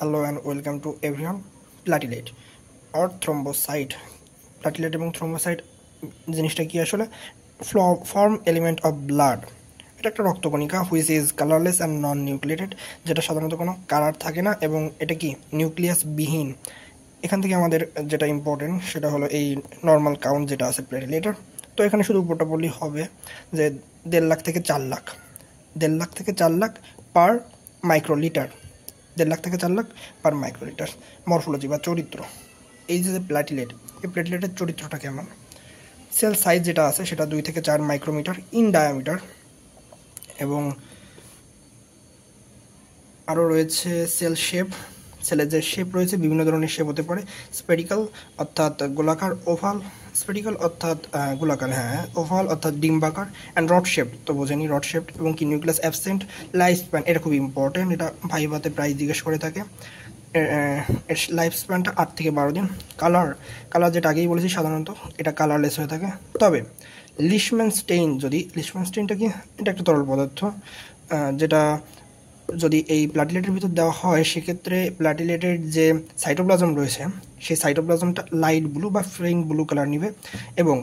Hello and welcome to everyone. Platelet or thrombocyte. Platelet এবং thrombocyte জিনিসটা কি আসলে? Form element of blood. এটা একটা রক্তকণিকা which is colourless and non nucleated, যেটা সাধারণত কোনো কালার থাকে না এবং এটা কি নিউক্লিয়াস বিহীন। এখান থেকে আমাদের যেটা ইম্পর্টেন্ট সেটা হলো এই নর্মাল কাউন্ট যেটা আছে প্লেটলেটের। তো এখানে শুধু উপরটা বললেই হবে যে 1.5 লাখ থেকে 4 লাখ, 1.5 লাখ থেকে 4 লাখ পার মাইক্রোলিটার, 1.5 লাখ থেকে 4 লাখ পার মাইক্রোলিটার। মরফোলজি বা চরিত্র, এই যে প্ল্যাটিলেট, এই প্ল্যাটিলেটের চরিত্রটা কেমন? সেল সাইজ যেটা আছে সেটা 2 থেকে 4 মাইক্রোমিটার ইন ডায়ামিটার, এবং আরও রয়েছে সেল শেপ। সেলের যে শেপ রয়েছে বিভিন্ন ধরনের শেপ হতে পারে, স্পেরিক্যাল অর্থাৎ গোলাকার, ওভাল, স্পেরিক্যাল অর্থাৎ গোলাকার, ওভাল অর্থাৎ ডিম্বাকার, অ্যান্ড রড শেপ তো বোঝেনি, রড শেপ, এবং কি নিউক্লিয়াস অ্যাবসেন্ট। লাইফ স্প্যান, এটা খুব ইম্পর্টেন্ট, এটা ভাইভাতে প্রায় জিজ্ঞেস করে থাকে। এর লাইফ স্প্যানটা 8 থেকে 12 দিন। কালার যেটা আগেই বলেছি সাধারণত এটা কালারলেস হয়ে থাকে। তবে লিশম্যান স্টেইনটা কি? এটা একটা তরল পদার্থ, যেটা যদি এই প্লাটিলেটের ভিতর দেওয়া হয় সেক্ষেত্রে প্লাটিলেটের যে সাইটোপ্লাজম রয়েছে সেই সাইটোপ্লাজমটা লাইট ব্লু বা ফ্রেইন ব্লু কালার নিবে, এবং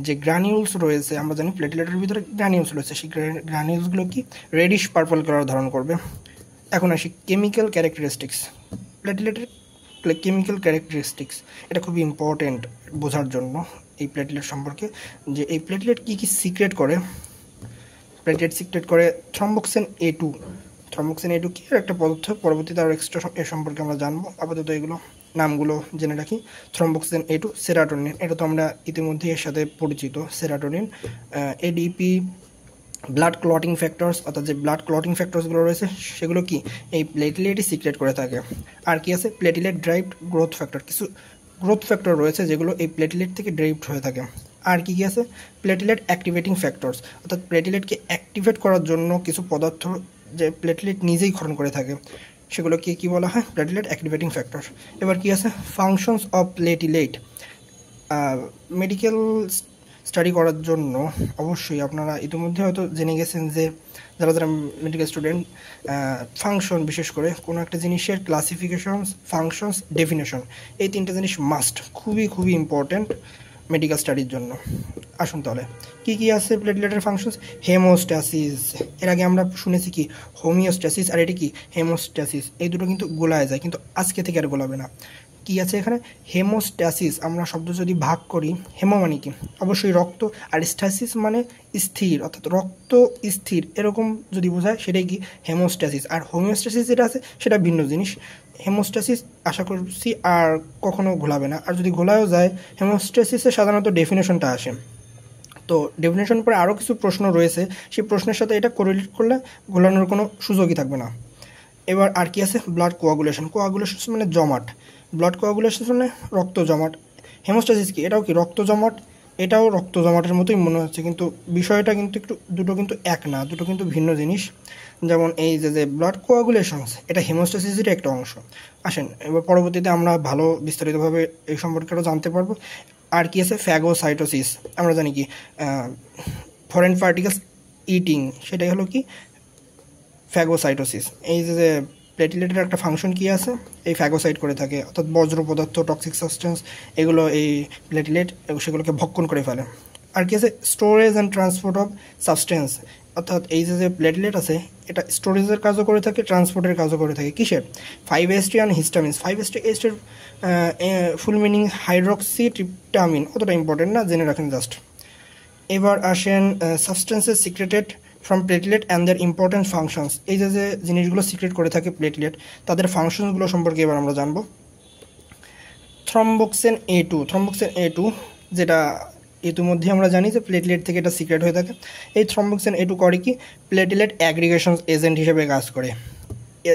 যে গ্রানিউলস রয়েছে, আমরা জানি প্লেটলেটের ভিতরে গ্রানিউলস রয়েছে, সেই গ্রানিউলসগুলো কি রেডিশ পার্পল কালার ধারণ করবে। এখন আসি কেমিক্যাল ক্যারেক্টারিস্টিক্স। প্লেটলেটের কেমিক্যাল ক্যারেক্টারিস্টিক্স এটা খুবই ইম্পর্টেন্ট বোঝার জন্য এই প্লেটলেট সম্পর্কে, যে এই প্লেটলেট কী কী সিক্রেট করে। প্লেটলেট সিক্রেট করে থ্রম্বোক্সিন A2 কি একটা পদার্থ, পরবর্তীতে আরও এক্সট্রা এ সম্পর্কে আমরা জানবো। আপাতত এগুলো নামগুলো জেনে রাখি। থ্রম্বোক্সিন A2, সেরাটোনিন, এটা তো আমরা ইতিমধ্যেই এর সাথে পরিচিত। Serotonin, ADP, blood clotting factors, অর্থাৎ যে ব্লাড ক্লটিং ফ্যাক্টরসগুলো রয়েছে সেগুলো কি এই প্লেটলেটই সিক্রেট করে থাকে। আর কি আছে? প্লেটলেট ড্রাইভড গ্রোথ ফ্যাক্টর, কিছু গ্রোথ ফ্যাক্টর রয়েছে যেগুলো এই প্লেটলেট থেকে ড্রাইভড হয়ে থাকে। আর কি আছে? প্লেটলেট অ্যাক্টিভেটিং ফ্যাক্টরস, অর্থাৎ প্লেটলেটকে অ্যাক্টিভেট করার জন্য কিছু পদার্থ যে প্লেটলেট নিজেই ক্ষরণ করে থাকে সেগুলোকে কি বলা হয়? Platelet activating factor. এবার কি আছে? Functions of platelet. Medical study করার জন্য অবশ্যই আপনারা ইতিমধ্যে হয়তো জেনে গেছেন যে যারা যারা মেডিকেল স্টুডেন্ট, ফাংশন, বিশেষ করে কোনো একটা জিনিসের ক্লাসিফিকেশনস, ফাংশনস, ডেফিনেশন, এই 3টে জিনিস মাস্ট, খুবই ইম্পর্ট্যান্ট মেডিকেল স্টাডির জন্য। আসুন তাহলে কী কী আছে প্লেটলেটের ফাংশনস। হেমোস্ট্যাসিস, এর আগে আমরা শুনেছি কি হোমিওস্ট্যাসিস, আর এটি কি হেমোস্ট্যাসিস। এই দুটো কিন্তু গোলায় যায়, কিন্তু আজকে থেকে আর গোলাবে না। কি আছে এখানে? হেমোস্ট্যাসিস। আমরা শব্দ যদি ভাগ করি, হেমো মানে কি অবশ্যই রক্ত, আর স্ট্যাসিস মানে স্থির, অর্থাৎ রক্ত স্থির, এরকম যদি বোঝায় সেটাই কি হেমোস্ট্যাসিস। আর হোমিওস্ট্যাসিস যেটা আছে সেটা ভিন্ন জিনিস। হেমোস্ট্যাসিস আশা করছি আর কখনো ঘোলাবে না, আর যদি ঘোলায়ও যায় হেমোস্ট্যাসিসের সাধারণত ডেফিনেশনটা আসে। তো ডেফিনেশন পরে আরও কিছু প্রশ্ন রয়েছে, সেই প্রশ্নের সাথে এটা কোরিলেট করলে ঘোলানোর কোনো সুযোগই থাকবে না। এবার আর কি আছে? ব্লাড কোয়াগুলেশন মানে জমাট, ব্লাড কোয়াগুলেশন মানে রক্ত জমাট। হেমোস্ট্যাসিস কি? এটাও কি রক্ত জমাট, এটাও রক্ত জমাটের মতোই মনে হচ্ছে, কিন্তু বিষয়টা কিন্তু দুটো কিন্তু এক না, দুটো কিন্তু ভিন্ন জিনিস। যেমন এই যে ব্লাড কোয়াগুলেশনস, এটা হেমোস্ট্যাসিসের একটা অংশ। আসেন এবার পরবর্তীতে আমরা ভালো বিস্তারিতভাবে এই সম্পর্কে আরও জানতে পারবো। আর কি আছে? ফ্যাগোসাইটোসিস, আমরা জানি কি ফরেন পার্টিকেলস ইটিং, সেটাই হলো কি ফ্যাগোসাইটোসিস। এই যে প্লেটলেটের একটা ফাংশন কি আছে? এই ফ্যাগোসাইট করে থাকে, অর্থাৎ বজ্র পদার্থ, টক্সিক সাবস্টেন্স, এগুলো এই প্লেটলেট সেগুলোকে ভক্ষণ করে ফেলে। আর কি আছে? Storage and transport of substance, অর্থাৎ এই যে প্লেটলেট আছে এটা স্টোরেজের কাজও করে থাকে, ট্রান্সপোর্টের কাজও করে থাকে। কিসের? 5-HT and হিস্টামিনস। 5-HT এর ফুল মিনিং হাইড্রক্সি ট্রিপটামিন, অতটা ইম্পর্টেন্ট না, জেনে রাখেন জাস্ট। এবার আসেন substances secreted from platelet and their important functions. এই যে জিনিসগুলো সিক্রেট করে থাকে প্লেটলেট, তাদের ফাংশনসগুলো সম্পর্কে এবার আমরা জানবো। থ্রম্বোক্সিন A2, যেটা ইতিমধ্যে আমরা জানি যে প্লেটলেট থেকে এটা সিক্রেট হয়ে থাকে। এই থ্রম্বোক্সিন A2 করে কি? প্লেটলেট অ্যাগ্রিগেশন এজেন্ট হিসেবে কাজ করে।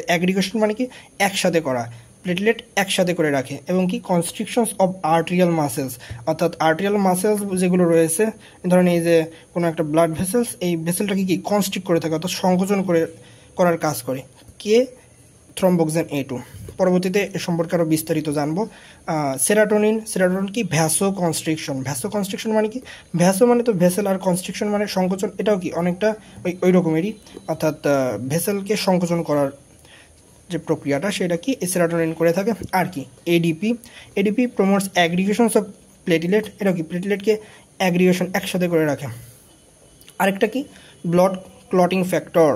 অ্যাগ্রিগেশন মানে কি? একসাথে করা, প্লেটলেট একসাথে করে রাখে। এবং কি কনস্ট্রিকশনস অফ আর্টেরিয়াল মাসেলস, অর্থাৎ আর্টেরিয়াল মাসেলস যেগুলো রয়েছে, ধরেন এই যে কোনো একটা ব্লাড ভেসেলস, এই ভেসেলটাকে কি কনস্ট্রিক্ট করে থাকে, অর্থাৎ সংকোচন করার কাজ করে কে? থ্রম্বোক্সিন A2। পরবর্তীতে এ সম্পর্কে আরও বিস্তারিত জানবো। সেরাটোনিন কি? ভ্যাসো কনস্ট্রিকশন মানে কি? ভ্যাসো মানে তো ভেসেল, আর কনস্ট্রিকশন মানে সংকোচন, এটাও কি অনেকটা ওই রকমেরই, অর্থাৎ ভেসেলকে সংকোচন করার যে প্রক্রিয়াটা সেটা কি সেরাটোনিন করে থাকে। আর কি এডিপি প্রমোটস অ্যাগ্রিগেশনস অফ প্লেটিলেট, এটা কি প্লেটিলেটকে অ্যাগ্রিগেশন একসাথে করে রাখে। আরেকটা কি ব্লাড ক্লটিং ফ্যাক্টর,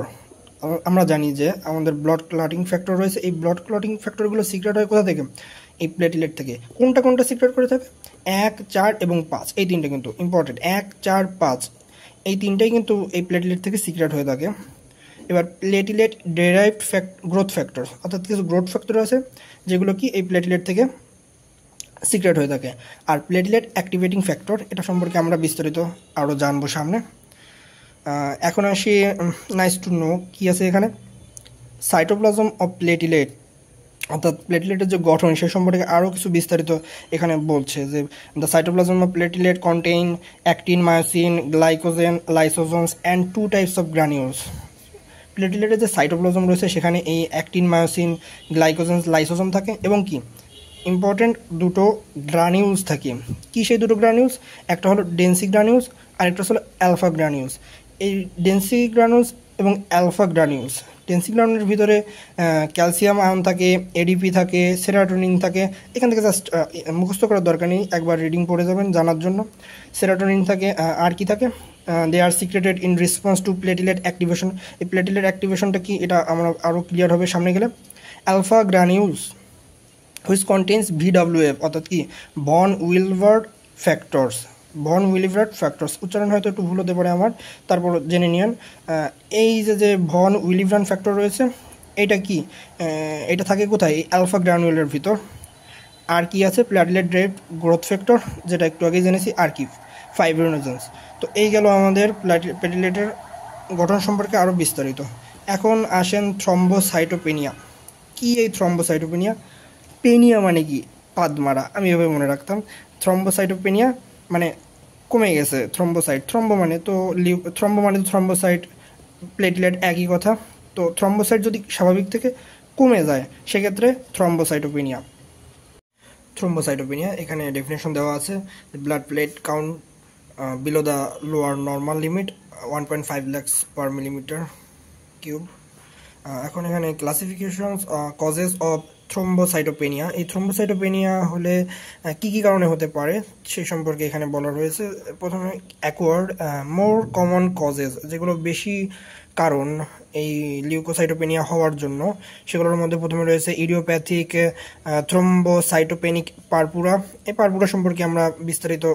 আমরা জানি যে আমাদের ব্লাড ক্লটিং ফ্যাক্টর রয়েছে, এই ব্লাড ক্লটিং ফ্যাক্টরগুলো সিক্রেট হয় কোথা থেকে, এই প্লেটিলেট থেকে। কোনটা সিক্রেট করে থাকে, 1, 4 এবং 5, এই তিনটে কিন্তু ইম্পর্টেন্ট, 1, 4, 5 এই তিনটাই কিন্তু এই প্লেটিলেট থেকে সিক্রেট হয়ে থাকে। এবার প্লেটিলেট ডেরাইভড গ্রোথ ফ্যাক্টর, অর্থাৎ কিছু গ্রোথ ফ্যাক্টর আছে যেগুলো কি এই প্লেটিলেট থেকে সিক্রেট হয়ে থাকে। আর প্লেটিলেট অ্যাক্টিভেটিং ফ্যাক্টর, এটা সম্পর্কে আমরা বিস্তারিত আরও জানবো সামনে। এখন আসি নাইস টু নো কী আছে এখানে, সাইটোপ্লাজম অফ প্লেটিলেট, অর্থাৎ প্লেটিলেটের যে গঠন সে সম্পর্কে আরও কিছু বিস্তারিত এখানে বলছে যে the cytoplasm of platelet contain actin, myosin, glycogen, lysosomes and 2 types of granules. প্লেটিলেটের যে সাইটোপ্লাজম রয়েছে সেখানে এই অ্যাক্টিন, মায়োসিন, গ্লাইকোজেন, লাইসোজোম থাকে এবং কি ইম্পর্টেন্ট দুটো গ্রানিউলস থাকে। কি সেই দুটো গ্রানিউলস, একটা হলো ডেন্সি গ্রানিউলস আর একটা হলো অ্যালফা গ্রানিউলস। এই ডেন্সি গ্রানিউলস এবং অ্যালফা গ্রানিউলস, ডেন্সি গ্রানিউলের ভিতরে ক্যালসিয়াম আয়ন থাকে, এডিপি থাকে, সেরাটোনিন থাকে। এখান থেকে জাস্ট মুখস্থ করার দরকার নেই, একবার রিডিং পড়ে যাবেন জানার জন্য। সেরাটোনিন থাকে, আর কি থাকে, they are secreted in response to platelet activation. এই প্লেটিলেট অ্যাক্টিভেশনটা কি এটা আমরা আরও ক্লিয়ার হবে সামনে গেলে। Alpha granules which contains VWF, অর্থাৎ কি ভন উইলভার্ড ফ্যাক্টরস, ভন উইলভার্ড ফ্যাক্টরস, উচ্চারণ হয়তো একটু ভুল হতে পারে আমার, তারপর জেনে নিন। এই যে ভন উইলিভ্রান্ড ফ্যাক্টর রয়েছে এটা কি, এটা থাকে কোথায়, এই অ্যালফা গ্রানুলের ভিতর। আর কি আছে, প্লেটিলেট ড্রাইভড গ্রোথ ফ্যাক্টর, যেটা একটু আগেই জেনেছি, আর কি ফাইব্রিনোজেন্স। তো এই গেল আমাদের প্লেটিলেটের গঠন সম্পর্কে আরও বিস্তারিত। এখন আসেন থ্রম্বোসাইটোপেনিয়া। কি এই থ্রম্বোসাইটোপেনিয়া, পেনিয়া মানে কি পাদমারা, আমি এভাবে মনে রাখতাম। থ্রম্বোসাইটোপেনিয়া মানে কমে গেছে, থ্রম্বোসাইট, থ্রম্বো মানে তো থ্রম্বোসাইট, প্লেটলেট একই কথা। তো থ্রম্বোসাইট যদি স্বাভাবিক থেকে কমে যায় সেক্ষেত্রে থ্রম্বোসাইটোপেনিয়া এখানে ডেফিনেশন দেওয়া আছে, blood plate count below the lower normal limit 1.5 lakhs per millimeter cube। এখন এখানে ক্লাসিফিকেশনস কজেস অফ থ্রম্বোসাইটোপেনিয়া, এই থ্রম্বোসাইটোপেনিয়া হলে কি কি কারণে হতে পারে সেই সম্পর্কে এখানে বলা রয়েছে। প্রথমে অ্যাকোয়ার্ড মোর কমন কজেস, যেগুলো বেশি কারণ এই লিউকোসাইটোপেনিয়া হওয়ার জন্য, সেগুলোর মধ্যে প্রথমে রয়েছে ইডিওপ্যাথিক থ্রম্বোসাইটোপেনিক পারপুরা। এই পারপুরা সম্পর্কে আমরা বিস্তারিত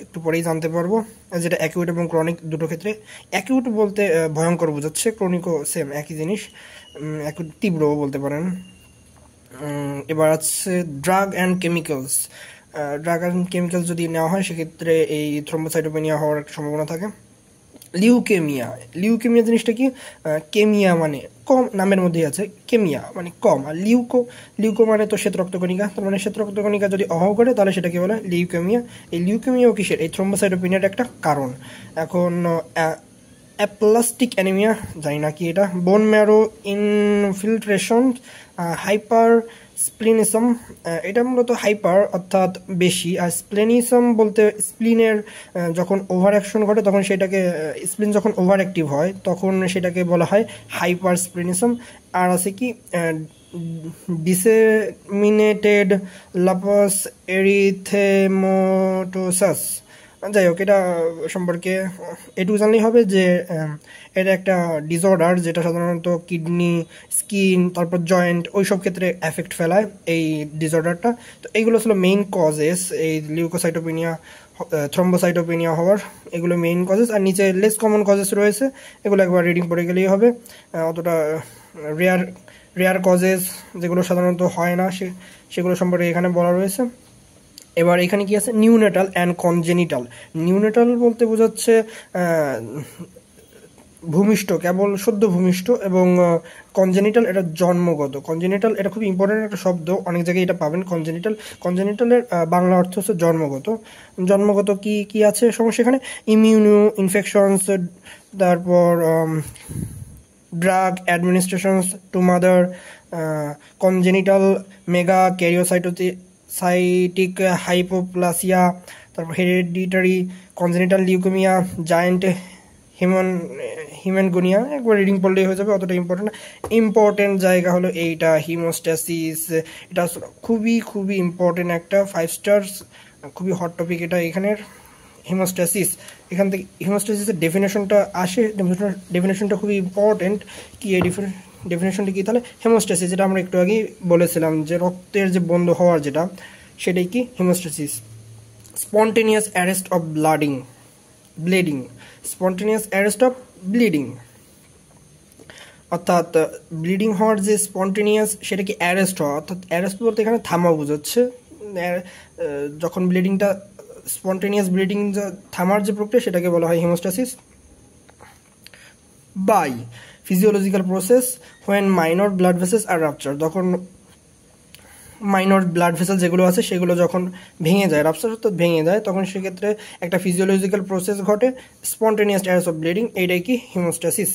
একটু পরেই জানতে পারবো, যেটা অ্যাকিউট এবং ক্রনিক দুটো ক্ষেত্রে। অ্যাকিউট বলতে ভয়ঙ্কর বোঝাচ্ছে, ক্রনিকও সেম একই জিনিস, অ্যাকিউট তীব্রও বলতে পারেন। এবার আছে drug and chemicals, drug and chemicals যদি নেওয়া হয় সেক্ষেত্রে এই থ্রম্বোসাইটোপেনিয়া হওয়ার একটা সম্ভাবনা থাকে। লিউকেমিয়া জিনিসটা কি, কেমিয়া মানে কম, নামের মধ্যেই আছে, কেমিয়া মানে কম, আর লিউকো মানে তো শ্বেত রক্তকণিকা, তার মানে শ্বেত রক্তকণিকা যদি অভাব করে তাহলে সেটাকে বলে লিউকেমিয়া। এই লিউকেমিয়াও কিসের, এই থ্রম্বোসাইটোপেনিয়ার একটা কারণ। এখন অ্যাপ্লাস্টিক অ্যানিমিয়া, জানি না কি এটা, বোন ম্যারো ইনফিল্ট্রেশন, হাইপার স্প্লিনিজম, এটা মূলত হাইপার অর্থাৎ বেশি, আর স্প্লেনিজম বলতে স্প্লিনের যখন ওভার অ্যাকশন ঘটে তখন সেটাকে, স্প্লিন যখন ওভার অ্যাক্টিভ হয় তখন সেটাকে বলা হয় হাইপার স্প্লিনিজম। আর আছে কি ডিসেমিনেটেড লাপাস এরিথেমোটোসাস। যাই হোক, এটা সম্পর্কে এটুকু জানলেই হবে যে এটা একটা ডিসঅর্ডার যেটা সাধারণত কিডনি, স্কিন, তারপর জয়েন্ট ওই সব ক্ষেত্রে এফেক্ট ফেলায় এই ডিসঅর্ডারটা। তো এইগুলো ছিল মেইন কজেস এই লিউকোসাইটোপেনিয়া, থ্রম্বোসাইটোপেনিয়া হওয়ার, এগুলো মেইন কজেস। আর নিচে লেস কমন কজেস রয়েছে, এগুলো একবার রিডিং পড়ে গেলেই হবে। অতটা রেয়ার কজেস যেগুলো সাধারণত হয় না সেগুলো সম্পর্কে এখানে বলা রয়েছে। এবার এখানে কি আছে, নিউনেটাল অ্যান্ড কনজেনিটাল। নিউনেটাল বলতে বোঝাচ্ছে ভূমিষ্ঠ, কেবল সদ্য ভূমিষ্ঠ, এবং কনজেনিটাল এটা জন্মগত। কনজেনিটাল এটা খুব ইম্পর্টেন্ট একটা শব্দ, অনেক জায়গায় এটা পাবেন। কনজেনিটালের বাংলা অর্থ হচ্ছে জন্মগত। জন্মগত কি আছে সমস্যা এখানে, ইমিউনো ইনফেকশনস, তারপর drug administrations to mother, congenital megakaryocytic hypoplasia, তারপর hereditary congenital leukaemia, giant haemangioma, একবার রিডিং পড়লেই হয়ে যাবে, অতটা ইম্পর্টেন্ট জায়গা হলো এইটা হিমোস্ট্যাসিস। এটা খুবই খুবই ইম্পর্টেন্ট একটা 5 স্টার্স, খুবই হট টপিক এটা এখানের হিমোস্ট্যাসিস। এখান থেকে হিমোস্ট্যাসিসের ডেফিনেশনটা আসে, ডেফিনেশনটা খুবই ইম্পর্টেন্ট। কি এই ডেফিনেশনটা কী তাহলে? হেমোস্ট্যাসিস, যেটা আমরা একটু আগেই বলেছিলাম যে রক্তের যে বন্ধ হওয়ার যেটা, সেটাই কি haemostasis. Spontaneous arrest of bleeding, spontaneous arrest of bleeding, অর্থাৎ ব্লিডিং হওয়ার যে স্পন্টেনিয়াস সেটা কি অ্যারেস্ট হওয়া, অর্থাৎ অ্যারেস্ট বলতে এখানে থামা বোঝাচ্ছে। যখন ব্লিডিংটা স্পন্টেনিয়াস ব্লিডিং থামার যে প্রক্রিয়া সেটাকে বলা হয় hemostasis. By physiological process when minor blood vessels are rupture, যখন মাইনর ব্লাড ভেসেল যেগুলো আছে সেগুলো যখন ভেঙে যায়, রাপচার অর্থাৎ ভেঙে যায়, তখন সেক্ষেত্রে একটা ফিজিওলজিক্যাল প্রসেস ঘটে, স্পন্টেনিয়াস অ্যারেস্ট অফ ব্লিডিং, এইটাই কি হিমোস্ট্যাসিস।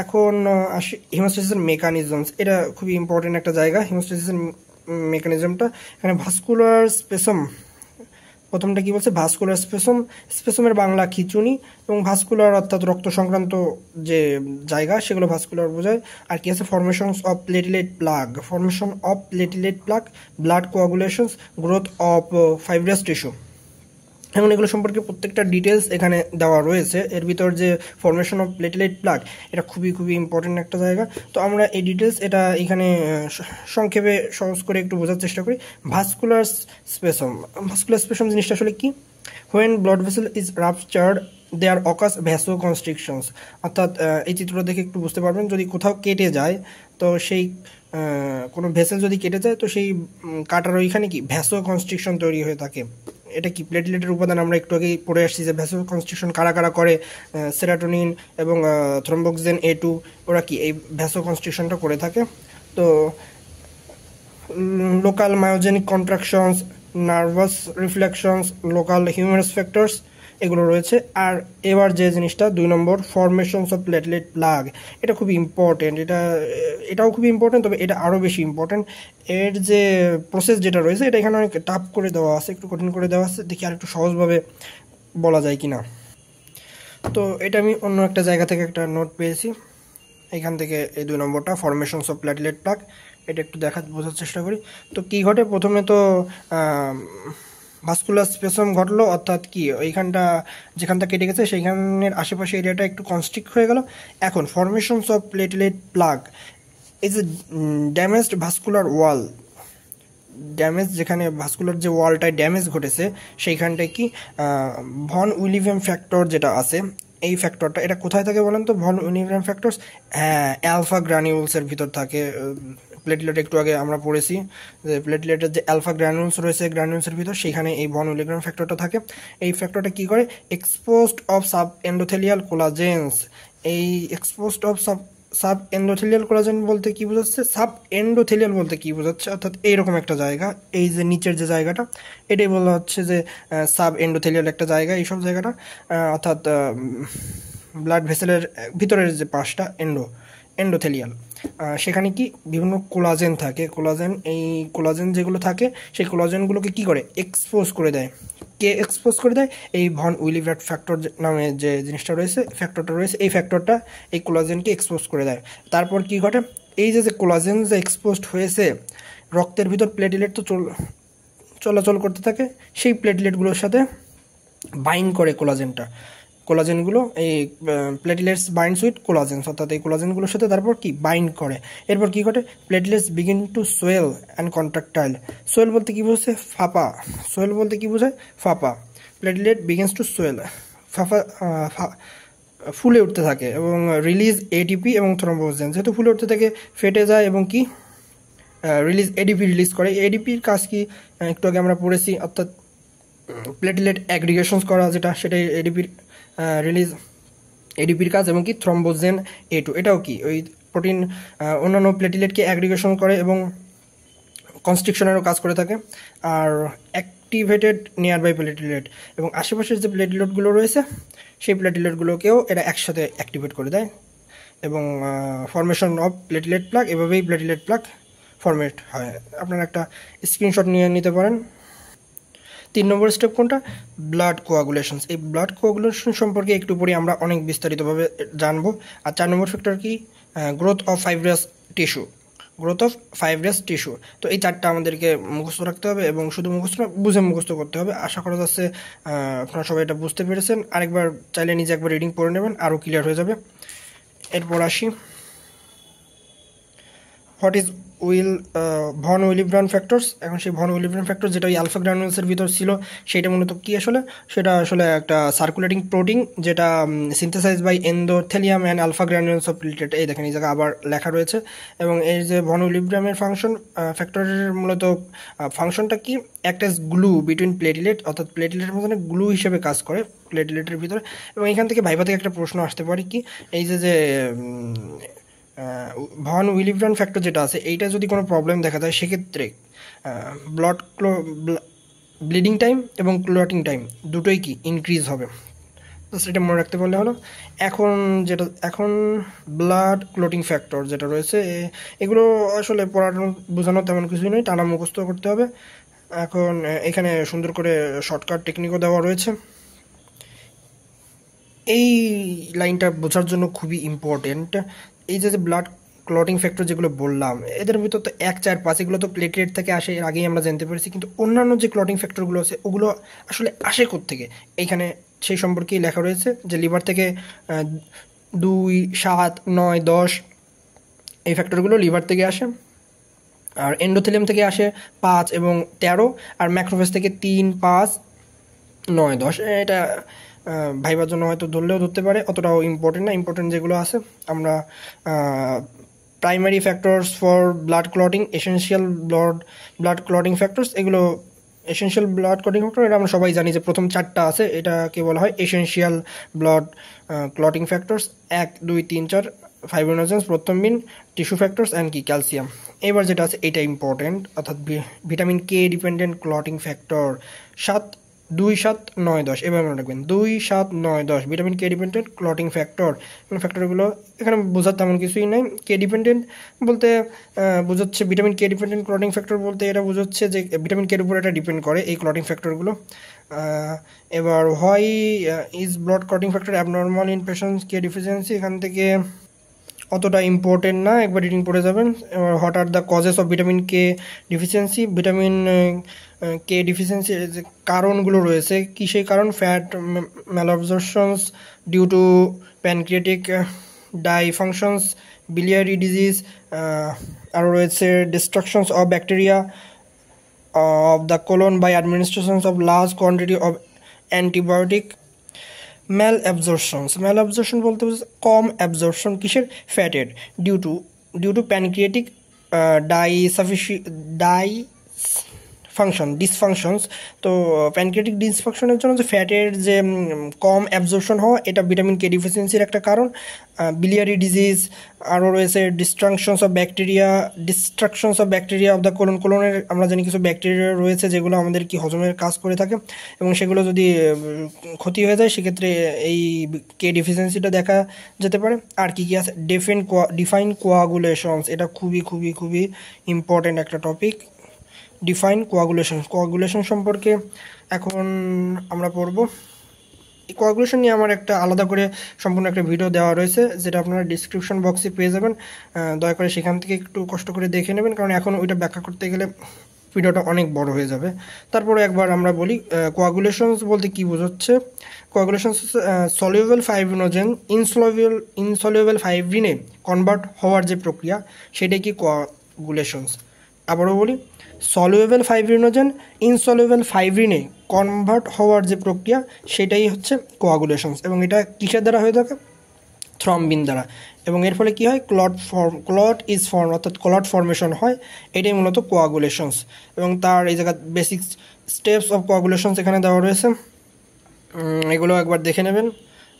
এখন আসি হিমোস্ট্যাসিসের মেকানিজমস, এটা খুবই ইম্পর্টেন্ট একটা জায়গা। হিমোস্ট্যাসিসের মেকানিজমটা এখানে ভাস্কুলার স্পেসম, প্রথমটা কি বলছে? ভাস্কুলার স্পেসম, স্পেসমের বাংলা খিঁচুনি, এবং ভাস্কুলার অর্থাৎ রক্ত সংক্রান্ত যে জায়গা সেগুলো ভাস্কুলার বোঝায়। আর কি আছে? Formations of platelet plug, formation of platelet plug, blood coagulations, growth of fibrous tissue. এখন এগুলো সম্পর্কে প্রত্যেকটা ডিটেলস এখানে দেওয়া রয়েছে। এর ভিতর যে ফর্মেশন অফ প্লেটলেট প্লাগ, এটা খুবই খুবই ইম্পর্টেন্ট একটা জায়গা। তো আমরা এই ডিটেলস এটা এখানে সংক্ষেপে সহজ করে একটু বোঝার চেষ্টা করি। ভাস্কুলার স্পেসম জিনিসটা আসলে কি? When blood vessel is ruptured there occurs vasoconstrictions, অর্থাৎ এই চিত্রটা দেখে একটু বুঝতে পারবেন, যদি কোথাও কেটে যায় তো সেই কোনো ভেসেল যদি কেটে যায় তো সেই কাটার ওইখানে কি ভ্যাসো কনস্ট্রিকশন তৈরি হয়ে থাকে। এটা কি প্লেটলেটের উপাদান আমরা একটু আগেই পড়ে আসছি যে ভ্যাসো কনস্ট্রিকশন কারা কারা করে, সেরাটোনিন এবং থ্রম্বোক্সিন A2, ওরা কি এই ভ্যাসো কনস্ট্রিকশনটা করে থাকে। তো local myogenic contractions, nervous reflections, local humorous factors, এগুলো রয়েছে। আর এবার যে জিনিসটা 2 নম্বর, ফর্মেশনস অফ প্লেটলেট প্লাগ, এটা খুবই ইম্পর্টেন্ট। এটাও খুবই ইম্পর্টেন্ট, তবে এটা আরও বেশি ইম্পর্টেন্ট। এর যে প্রসেস যেটা রয়েছে এটা এখানে অনেক টাফ করে দেওয়া আছে, একটু কঠিন করে দেওয়া আছে, দেখি আর একটু সহজভাবে বলা যায় কি না। তো এটা আমি অন্য একটা জায়গা থেকে একটা নোট পেয়েছি, এখান থেকে এই 2 নম্বরটা ফর্মেশনস অফ প্লেটলেট প্লাগ, এটা একটু বোঝার চেষ্টা করি। তো কি ঘটে? প্রথমে তো ভাস্কুলার স্পেসম ঘটলো, অর্থাৎ কি ওইখানটা যেখানটা কেটে গেছে সেইখানের আশেপাশে এরিয়াটা একটু কনস্ট্রিক্ট হয়ে গেল। এখন formations of platelet plug is a damaged vascular wall, damage যেখানে ভাস্কুলার যে ওয়ালটায় ড্যামেজ ঘটেছে সেইখানটায় কি ভন উইলিয়াম ফ্যাক্টর যেটা আছে, এই ফ্যাক্টরটা এটা কোথায় থাকে বলেন তো? ভন উইলিয়াম ফ্যাক্টরস, অ্যালফা গ্রানিউলসের ভিতর থাকে। প্লেটলেট একটু আগে আমরা পড়েছি যে প্লেটলেটের যে অ্যালফা গ্রানুলস রয়েছে গ্রানুলসের ভিতর, সেখানে এই ভন উইলিয়াম ফ্যাক্টরটা থাকে। এই ফ্যাক্টরটা কি করে? এক্সপোজড অফ সাব এন্ডোথেলিয়াল কোলাজেন্স, এই exposed of sub endothelial collagen বলতে কি বোঝাচ্ছে? সাব এন্ডোথেলিয়াল বলতে কি বোঝাচ্ছে? অর্থাৎ এইরকম একটা জায়গা, এই যে নিচের যে জায়গাটা, এটাই বলা হচ্ছে যে সাব এন্ডোথেলিয়াল একটা জায়গা, এইসব জায়গাটা অর্থাৎ ব্লাড ভেসেলের ভিতরের যে পাশটা এন্ডোথেলিয়াল, সেখানে কি বিভিন্ন কোলাজেন থাকে। এই কোলাজেন যেগুলো থাকে সেই কোলাজেনগুলোকে কি করে? এক্সপোজ করে দেয়। কে এক্সপোজ করে দেয়? এই ভন উইলিয়াম ফ্যাক্টর নামে যে জিনিসটা রয়েছে, ফ্যাক্টরটা রয়েছে, এই ফ্যাক্টরটা এই কোলাজেনকে এক্সপোজ করে দেয়। তারপর কি ঘটে? এই যে কোলাজেন যে এক্সপোজড হয়েছে, রক্তের ভিতর প্লেটলেট তো চলাচল করতে থাকে, সেই প্লেটলেটগুলোর সাথে বাইন্ড করে কোলাজেনগুলো, এই প্লেটলেটস বাইন্ডস উইথ কোলাজেন্স, অর্থাৎ এই কোলাজেনগুলোর সাথে তারপর কি বাইন্ড করে। এরপর কি ঘটে? Platelets begin to swell and contractile. Swell বলতে কি বোঝায়? ফাঁপা। সোয়েল বলতে কি বোঝায়? ফাঁপা। প্লেটলেট বিগিনস টু সোয়েল, ফুলে উঠতে থাকে, এবং রিলিজ এটিপি এবং থ্রম্বোজেন, যেহেতু ফুলে উঠতে থাকে ফেটে যায় এবং কি এডিপি রিলিজ করে। এডিপির কাজ কি একটু আগে আমরা পড়েছি, অর্থাৎ প্লেটলেট অ্যাগ্রিগেশনস করা, সেটাই এডিপির কাজ, এবং কি থ্রম্বোজেন A2, এটাও কি ওই প্রোটিন অন্যান্য প্লেটলেটকে অ্যাগ্রিগেশন করে এবং কনস্ট্রিকশনেরও কাজ করে থাকে। আর অ্যাক্টিভেটেড নিয়ার বাই প্লেটলেট, এবং আশেপাশের যে প্লেটলেটগুলো রয়েছে সেই প্লেটলেটগুলোকেও এরা একসাথে অ্যাক্টিভেট করে দেয়, এবং ফর্মেশন অফ প্লেটলেট প্লাগ, এভাবেই প্লেটলেট প্লাগ ফরমেট হয়। আপনারা একটা স্ক্রিনশট নিয়ে নিতে পারেন। 3 নম্বর স্টেপ কোনটা? ব্লাড কোয়াগুলেশনস। এই ব্লাড কোয়াগুলেশন সম্পর্কে একটু পরে আমরা অনেক বিস্তারিতভাবে জানবো। আর 4 নম্বর ফ্যাক্টর কি? Growth of fibrous tissue. Growth of fibrous tissue. তো এই 4টা আমাদেরকে মুখস্থ রাখতে হবে এবং শুধু মুখস্থ না, বুঝে মুখস্থ করতে হবে। আশা করা যাচ্ছে আপনারা সবাই এটা বুঝতে পেরেছেন। আরেকবার চাইলে নিজে একবার রিডিং পড়ে নেবেন, আরও ক্লিয়ার হয়ে যাবে। এরপর আসি, হোয়াট ইজ ভন উইলিব্রান্ড ফ্যাক্টরস। এখন সেই ভন উইলিব্রান্ড ফ্যাক্টর যেটা ওই আলফা গ্রানুলসের ভিতর ছিল, সেটা মূলত কী আসলে? সেটা আসলে একটা সার্কুলেটিং প্রোটিন যেটা synthesize by endothelium and alpha granules of platelet. এই দেখেন এই জায়গায় আবার লেখা রয়েছে। এবং এই যে ভন উইলিব্রামের ফাংশন ফ্যাক্টরের মূলত ফাংশনটা কি? একটা গ্লু বিটুইন প্লেটলেট, অর্থাৎ প্লেটলেটের মধ্যে গ্লু হিসেবে কাজ করে প্লেটলেটের ভিতরে। এবং এখান থেকে ভাইবা থেকে একটা প্রশ্ন আসতে পারে কি, এই যে ভন উইলিব্রান্ড ফ্যাক্টর যেটা আছে, এইটা যদি কোনো প্রবলেম দেখা যায় সেক্ষেত্রে ব্লিডিং টাইম এবং ক্লটিং টাইম দুটোই কি ইনক্রিজ হবে। তো সেটা মনে রাখতে পারলে হলো। এখন ব্লাড ক্লটিং ফ্যাক্টর যেটা রয়েছে, এগুলো আসলে পড়ানো বোঝানো তেমন কিছুই নয়, টানা মুখস্থ করতে হবে। এখন এখানে সুন্দর করে শর্টকাট টেকনিকও দেওয়া রয়েছে। এই লাইনটা বোঝার জন্য খুবই ইম্পর্টেন্ট। এই যে ব্লাড ক্লটিং ফ্যাক্টর যেগুলো বললাম, এদের ভিতর তো 1, 4, 5 এগুলো তো প্লেটলেট থেকে আসে, এর আগেই আমরা জানতে পেরেছি। কিন্তু অন্যান্য যে ক্লটিং ফ্যাক্টরগুলো আছে ওগুলো আসলে আসে কোত্থেকে? এইখানে সেই সম্পর্কেই লেখা রয়েছে যে লিভার থেকে 2, 7, 9, 10 এই ফ্যাক্টরগুলো লিভার থেকে আসে। আর এন্ডোথেলিয়াম থেকে আসে 5 এবং 13, আর ম্যাক্রোফেজ থেকে 3, 5, 9, 10। এটা ভাইবার জন্য হয়তো ধরলেও ধরতে পারে, অতটাও ইম্পর্টেন্ট না। ইম্পর্টেন্ট যেগুলো আছে আমরা primary factors for blood clotting, essential blood clotting factors, এগুলো এসেনশিয়াল ব্লাড ক্লটিং ফ্যাক্টর এটা আমরা সবাই জানি যে প্রথম 4টা আছে, এটাকে বলা হয় essential blood clotting factors. 1, 2, 3, 4 fibrinogens, prothrombin, tissue factors and কি ক্যালসিয়াম। এবার যেটা আছে এটা ইম্পর্টেন্ট, অর্থাৎ vitamin K dependent clotting factor 2, 7, 9, 10। এবার মনে রাখবেন 2, 7, 9, 10 vitamin K dependent clotting factor. ফ্যাক্টরগুলো এখানে বোঝার তেমন কিছুই নাই। কে ডিপেন্ডেন্ট বলতে বোঝাচ্ছে, vitamin K dependent clotting factor বলতে এটা বোঝাচ্ছে যে ভিটামিন কের উপর এটা ডিপেন্ড করে এই ক্লটিং ফ্যাক্টরগুলো। এবার why is blood clotting factor abnormal in patients কে ডিফিসিয়েন্সি, এখান থেকে অতটা ইম্পর্টেন্ট না, একবার রিডিং পড়ে যাবেন। এবার what are the causes of vitamin K deficiency. Vitamin K ডিফিসিয়েন্সির যে কারণগুলো রয়েছে, কী সেই কারণ? Fat malabsorptions due to pancreatic dysfunctions, biliary disease, আরও রয়েছে destructions of bacteria of the colon by administrations of large quantity of antibiotic. Malabsorption বলতে কম অ্যাবজর্পশন কিসের? ফ্যাটের, ডিউ টু প্যানক্রিয়াটিক ডিসফাংশনস। তো প্যানক্রিয়াটিক ডিসফাংশনের জন্য যে ফ্যাটের যে কম অ্যাবজর্পশন হওয়া, এটা ভিটামিন কে ডিফিসিয়েন্সির একটা কারণ। biliary ডিজিজ, আরও রয়েছে destructions of bacteria of the কোলনের। আমরা জানি কিছু ব্যাকটেরিয়া রয়েছে যেগুলো আমাদের কি হজমের কাজ করে থাকে, এবং সেগুলো যদি ক্ষতি হয়ে যায় সেক্ষেত্রে এই কে ডিফিসিয়েন্সিটা দেখা যেতে পারে। আর কি কি আছে? ডিফাইন কোয়াগুলেশনস, এটা খুবই খুবই খুবই ইম্পর্টেন্ট একটা টপিক। ডিফাইন কোয়াগুলেশন সম্পর্কে এখন আমরা পড়ব। এই কোয়াগুলেশন নিয়ে আমার একটা আলাদা করে সম্পূর্ণ একটা ভিডিও দেওয়া রয়েছে, যেটা আপনারা ডিসক্রিপশন বক্সে পেয়ে যাবেন। দয়া করে সেখান থেকে একটু কষ্ট করে দেখে নেবেন, কারণ এখন ওইটা ব্যাখ্যা করতে গেলে ভিডিওটা অনেক বড় হয়ে যাবে। তারপরে একবার আমরা বলি কোয়াগুলেশনস বলতে কী বোঝাচ্ছে। কোয়াগুলেশনস সলিউবল ফাইব্রিনোজেন ইনসলিউবল ফাইব্রিনে কনভার্ট হওয়ার যে প্রক্রিয়া, সেটাই কি কোয়াগুলেশনস। আবারও বলি, সলিউবল ফাইব্রিনোজেন ইনসলিউবল ফাইব্রিনে কনভার্ট হওয়ার যে প্রক্রিয়া, সেটাই হচ্ছে কোয়াগুলেশনস। এবং এটা কিসের দ্বারা হয়ে থাকে? থ্রম্বিন দ্বারা। এবং এর ফলে কী হয়? ক্লট ইজ ফর্ম, অর্থাৎ ক্লট ফর্মেশন হয়। এটাই মূলত কোয়াগুলেশনস। এবং তার এই জায়গায় বেসিক স্টেপস অফ কোয়াগুলেশনস এখানে দেওয়া রয়েছে, এগুলো একবার দেখে নেবেন।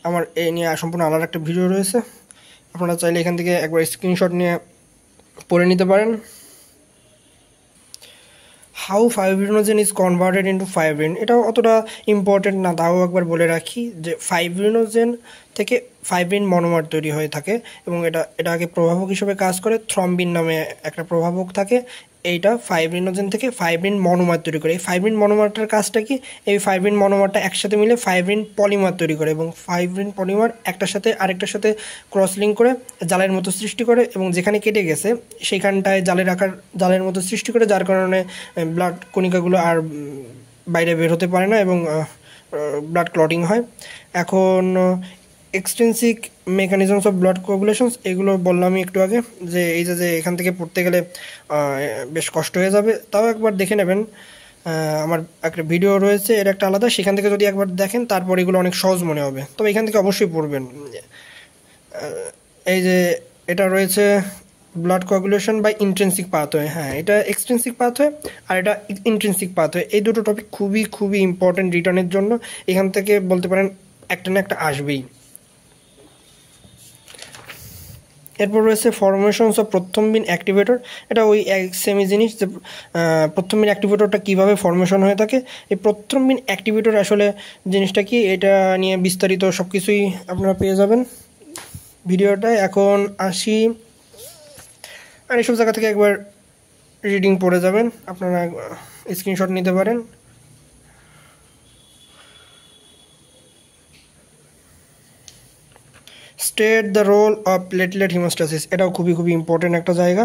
আমার এই নিয়ে সম্পূর্ণ আলাদা একটা ভিডিও রয়েছে, আপনারা চাইলে এখান থেকে একবার স্ক্রিনশট নিয়ে পড়ে নিতে পারেন। How fibrinogen is converted into fibrin, এটাও অতটা ইম্পর্টেন্ট না, তাও একবার বলে রাখি যে ফাইব্রিনোজেন থেকে ফাইব্রিন মনোমার তৈরি হয়ে থাকে এবং এটা আগে প্রভাবক হিসেবে কাজ করে। থ্রম্বিন নামে একটা প্রভাবক থাকে, এইটা ফাইব্রিনোজেন থেকে ফাইব্রিন মনোমার তৈরি করে। এই ফাইব্রিন মনোমারটার কাজটা কি? এই ফাইব্রিন মনোমারটা একসাথে মিলে ফাইব্রিন পলিমার তৈরি করে এবং ফাইব্রিন পলিমার একটার সাথে আরেকটার সাথে ক্রস লিঙ্ক করে জালের মতো সৃষ্টি করে এবং যেখানে কেটে গেছে সেইখানটায় জালের মতো সৃষ্টি করে, যার কারণে ব্লাড কণিকাগুলো আর বাইরে বের হতে পারে না এবং ব্লাড ক্লটিং হয়। এখন এক্সট্রিনসিক মেকানিজমস অফ ব্লাড কোয়াগুলেশনস, এগুলো বললামই একটু আগে, যে এই যে এখান থেকে পড়তে গেলে বেশ কষ্ট হয়ে যাবে, তাও একবার দেখে নেবেন। আমার একটা ভিডিও রয়েছে এর একটা আলাদা, সেখান থেকে যদি একবার দেখেন তারপর এগুলো অনেক সহজ মনে হবে, তবে এখান থেকে অবশ্যই পড়বেন। এই যে এটা রয়েছে blood coagulation by intrinsic pathway, হ্যাঁ এটা এক্সট্রিনসিক পাথওয়ে আর এটা ইন্ট্রিনসিক পাথওয়ে। এই দুটো টপিক খুবই খুবই ইম্পর্টেন্ট রিটার্নের জন্য, এখান থেকে বলতে পারেন একটা না একটা আসবেই। এরপর রয়েছে ফরমেশনস অফ প্রথমবিন অ্যাক্টিভেটর। এটা ওই সেমি জিনিস, যে প্রথমবিন অ্যাক্টিভেটরটা কীভাবে ফরমেশন হয়ে থাকে। এই প্রথমবিন অ্যাক্টিভেটর আসলে জিনিসটা কি, এটা নিয়ে বিস্তারিত সব কিছুই আপনারা পেয়ে যাবেন ভিডিওটায়। এখন আসি, আর এইসব জায়গা থেকে একবার রিডিং পড়ে যাবেন, আপনারা স্ক্রিনশট নিতে পারেন। State the role of platelet hemostasis, এটাও খুবই খুবই ইম্পর্টেন্ট একটা জায়গা।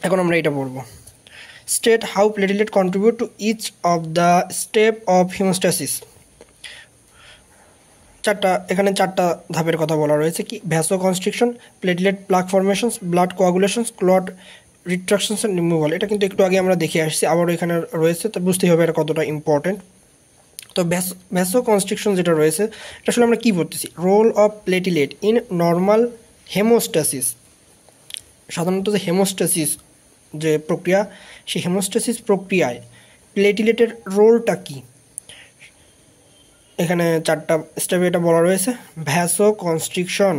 এখন আমরা এটা পড়ব। State how platelet contribute to each of the step of haemostasis. এখানে চারটা ধাপের কথা বলা রয়েছে, কি vasoconstriction, platelet plug formations, blood coagulations, clot retractions and removal. এটা কিন্তু একটু আগে আমরা দেখে আসছি, আবারও এখানে রয়েছে, তো বুঝতেই হবে এটা কতটা ইম্পর্টেন্ট। তো ভ্যাসো কনস্ট্রিকশন যেটা রয়েছে, এটা আসলে আমরা কী পড়তেছি, role of platelet in normal hemostasis. সাধারণত যে হেমোস্ট্যাসিস যে প্রক্রিয়া, সেই হেমোস্ট্যাসিস প্রক্রিয়ায় প্লেটিলেটের রোলটা কী, এখানে চারটা স্টেপে এটা বলা রয়েছে। ভ্যাসো কনস্ট্রিকশন,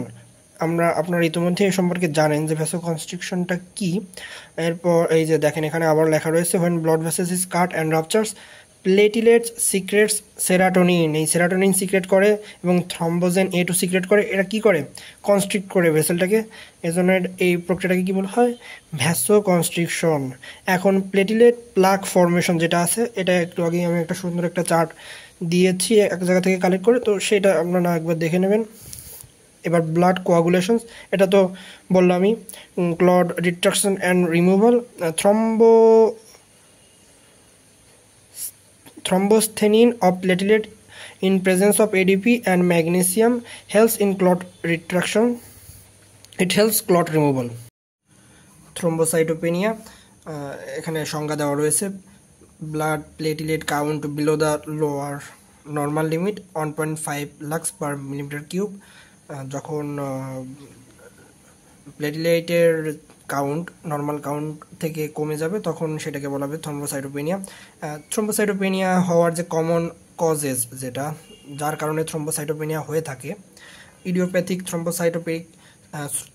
আপনারা ইতিমধ্যে এ সম্পর্কে জানেন যে ভ্যাসো কনস্ট্রিকশনটা কী। এরপর এই যে দেখেন এখানে আবার লেখা রয়েছে, when blood vessels is cut and ruptures platelets secretes serotonin. এই সেরাটোনিন সিক্রেট করে এবং থ্রম্বোজেন A2 সিক্রেট করে। এরা কি করে, কনস্ট্রিক্ট করে ভেসেলটাকে, এজন্য এই প্রক্রিয়াটাকে কী বলা হয়, ভ্যাসো কনস্ট্রিকশন। এখন প্লেটিলেট প্লাক ফরমেশন যেটা আছে, এটা একটু আগেই আমি একটা সুন্দর একটা চার্ট দিয়েছি এক জায়গা থেকে কালেক্ট করে, তো সেটা আপনারা একবার দেখে নেবেন। এবার ব্লাড কোয়াগুলেশনস, এটা তো বললামই, clot retraction and removal, thrombostatin of platelet in presence of ADP and magnesium helps in clot retraction. It helps clot removal. Thrombocytopenia, এখানে সংজ্ঞা দেওয়া রয়েছে, blood platelet count below the lower normal limit 1.5 lakhs per millimeter cube. যখন প্লেটিলেটের count normal count থেকে কমে যাবে তখন সেটাকে বলা হবে থ্রম্বোসাইটোপেনিয়া। থ্রম্বোসাইটোপেনিয়া হওয়ার যে কমন কজেস, যেটা যার কারণে থ্রম্বোসাইটোপেনিয়া হয়ে থাকে, ইডিওপ্যাথিক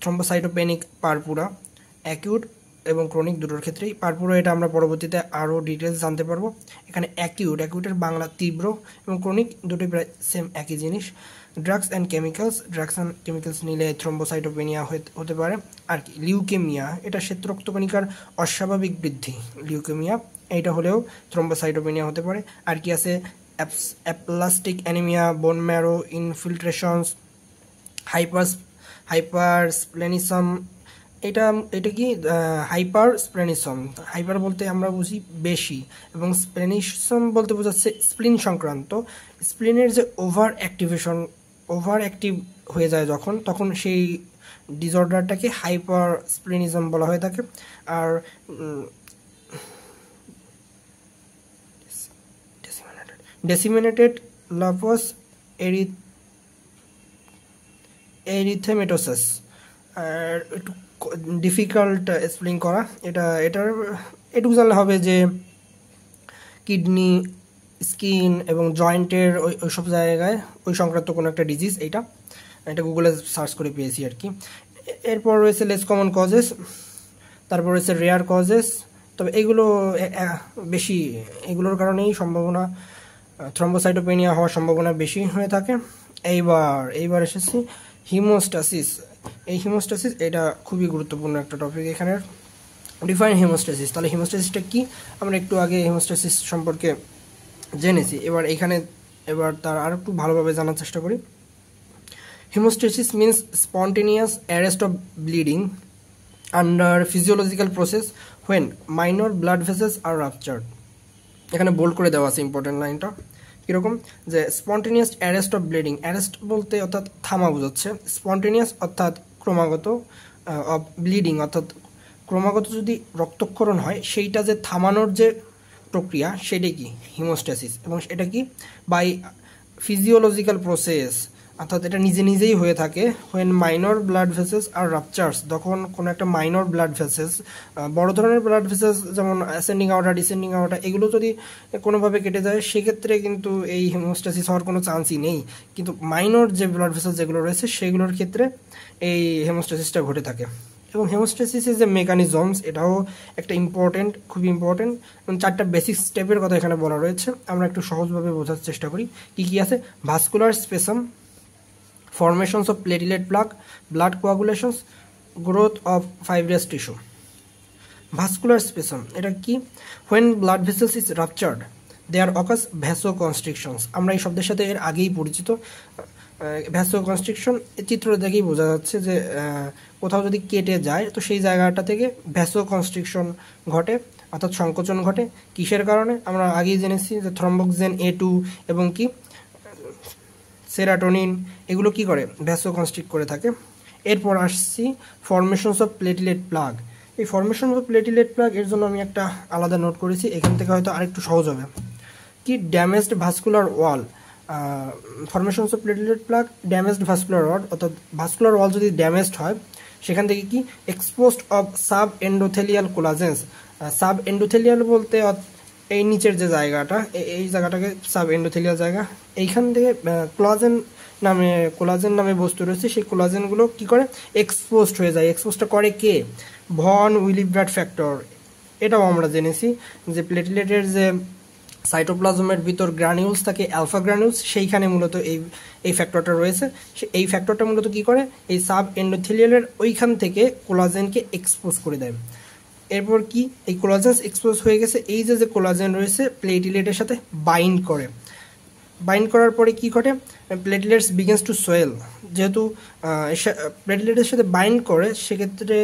থ্রম্বোসাইটোপেনিক পারপুরা, অ্যাকিউট এবং ক্রনিক দুটোর ক্ষেত্রেই। পারপুরা এটা আমরা পরবর্তীতে আরও ডিটেলস জানতে পারবো। এখানে অ্যাকিউটের বাংলা তীব্র এবং ক্রনিক দুটোই প্রায় সেম একই জিনিস। ড্রাগস অ্যান্ড কেমিক্যালস নিলে থ্রম্বোসাইটোপেনিয়া হতে পারে। আর কি লিউকেমিয়া, এটা শ্বেত রক্তকণিকার অস্বাভাবিক বৃদ্ধি, লিউকেমিয়া, এইটা হলেও থ্রম্বোসাইটোপেনিয়া হতে পারে। আর কি আছে, অ্যাপ্লাস্টিক অ্যানিমিয়া, বোন ম্যারো ইনফিল্ট্রেশনস, হাইপারস্প্লেনিজম। এটা কি হাইপারস্প্লেনিজম, হাইপার বলতে আমরা বুঝি বেশি, এবং স্প্লেনিজম বলতে বোঝাচ্ছে স্প্লিন সংক্রান্ত। স্প্লিনের যে ওভার অ্যাক্টিভ হয়ে যায় তখন সেই ডিসঅর্ডারটাকে হাইপারস্প্লেনিজম বলা হয়ে থাকে। আর ডিসেমিনেটেড লাপাস এরিথেমেটোসিস, আর একটু ডিফিকাল্ট স্পেলিং করা, এটার এটুকু জানলে হবে যে কিডনি, স্কিন এবং জয়েন্টের ওই সব জায়গায় ওই সংক্রান্ত কোনো একটা ডিজিজ। এটা গুগলে সার্চ করে পেয়েছি আর কি। এরপর রয়েছে লেস কমন কজেস, তারপর রয়েছে রেয়ার কজেস, তবে এগুলো বেশি, এগুলোর কারণেই সম্ভাবনা থ্রম্বোসাইটোপেনিয়া হওয়ার সম্ভাবনা বেশি হয়ে থাকে। এইবার এসেছি হিমোস্ট্যাসিস। এই হিমোস্ট্যাসিস এটা খুবই গুরুত্বপূর্ণ একটা টপিক এখানে। ডিফাইন হিমোস্ট্যাসিস, তাহলে হিমোস্ট্যাসিসটা কি আমরা একটু আগে হিমোস্ট্যাসিস সম্পর্কে জেনেছি, এবার তার আর একটু ভালোভাবে জানার চেষ্টা করি। Hemostasis means spontaneous arrest of bleeding under physiological process when minor blood vessels are ruptured. এখানে বোল্ড করে দেওয়া আছে ইম্পর্টেন্ট লাইনটা, কীরকম যে spontaneous arrest of bleeding, arrest বলতে অর্থাৎ থামা বোঝাচ্ছে, স্পন্টেনিয়াস অর্থাৎ ক্রমাগত, অফ ব্লিডিং অর্থাৎ ক্রমাগত যদি রক্তক্ষরণ হয় সেইটা যে থামানোর যে প্রক্রিয়া সেটাই কি হিমোস্ট্যাসিস। এবং এটা কি বাই ফিজিওলজিক্যাল প্রসেস, অর্থাৎ এটা নিজেই হয়ে থাকে হোয়েন মাইনর ব্লাড ভেসেলস আর রাপচার্স, তখন কোনো একটা মাইনর ব্লাড ভেসেলস, বড় ধরনের ব্লাড ভেসেলস যেমন অ্যাসেন্ডিং আওয়ার্টা, ডিসেন্ডিং আওয়ার্টা, এগুলো যদি কোনোভাবে কেটে যায় সেক্ষেত্রে কিন্তু এই হিমোস্ট্যাসিস হওয়ার কোনো চান্সই নেই। কিন্তু মাইনর যে ব্লাড ভেসেলস যেগুলো রয়েছে সেগুলোর ক্ষেত্রে এই হিমোস্ট্যাসিসটা ঘটে থাকে। এবং হেমোস্ট্যাসিসের যে মেকানিজমস এটাও একটা খুবই ইম্পর্টেন্ট। এবং 4টা বেসিক স্টেপের কথা এখানে বলা রয়েছে, আমরা একটু সহজভাবে বোঝার চেষ্টা করি কী কী আছে। Vascular spasm, formations of platelet plaque, blood coagulations, growth of fibrous tissue. Vascular spasm এটা কি? when blood vessels is ruptured there occurs vasoconstrictions। আমরা এই শব্দের সাথে এর আগেই পরিচিত। ভ্যাসোকনস্ট্রিকশন চিত্র দেখেই বোঝা যাচ্ছে যে কোথাও যদি কেটে যায় তো সেই জায়গাটা থেকে ভ্যাসোকনস্ট্রিকশন ঘটে, অর্থাৎ সংকোচন ঘটে। কিসের কারণে? আমরা আগেই জেনেছি যে থ্রম্বোক্সিন A2 এবং কি সেরাটোনিন এগুলো কি করে? ভ্যাসোকনস্ট্রিক্ট করে থাকে। এরপর আসছি ফরমেশনস অফ প্লেটলেট প্লাগ। এই ফরমেশন অফ প্লেটলেট প্লাগ এর জন্য আমি একটা আলাদা নোট করেছি, এখান থেকে হয়তো আরেকটু সহজ হবে। কি damaged vascular wall, formations of platelet plug, damaged vascular wall, অর্থাৎ ভাস্কুলার ওয়াল যদি ড্যামেজড হয় সেখান থেকে কি exposed of sub endothelial collagens. Sub endothelial বলতে এই নিচের যে জায়গাটা, এই জায়গাটাকে সাব এন্ডোথেলিয়াল জায়গা, এইখান থেকে কোলাজেন নামে বস্তু রয়েছে, সেই কোলাজেনগুলো কি করে? এক্সপোজড হয়ে যায়। এক্সপোজটা করে কে? Von Willebrand factor. এটাও আমরা জেনেছি যে প্লেটলেটের যে সাইটোপ্লাজমের ভিতর গ্রানিউলস থাকে, অ্যালফা গ্রানিউলস, সেইখানে মূলত এই ফ্যাক্টরটা রয়েছে। এই ফ্যাক্টরটা মূলত কি করে? এই সাব এন্ডোথেলিয়ালের ওইখান থেকে কোলাজেনকে এক্সপোজ করে দেয়। এরপর কি এই কোলাজেন এক্সপোজ হয়ে গেছে, এই যে কোলাজেন রয়েছে প্লেটলেটের সাথে বাইন্ড করে। বাইন্ড করার পরে কি ঘটে? Platelets begins to swell. যেহেতু প্লেটলেটের সাথে বাইন্ড করে সেক্ষেত্রে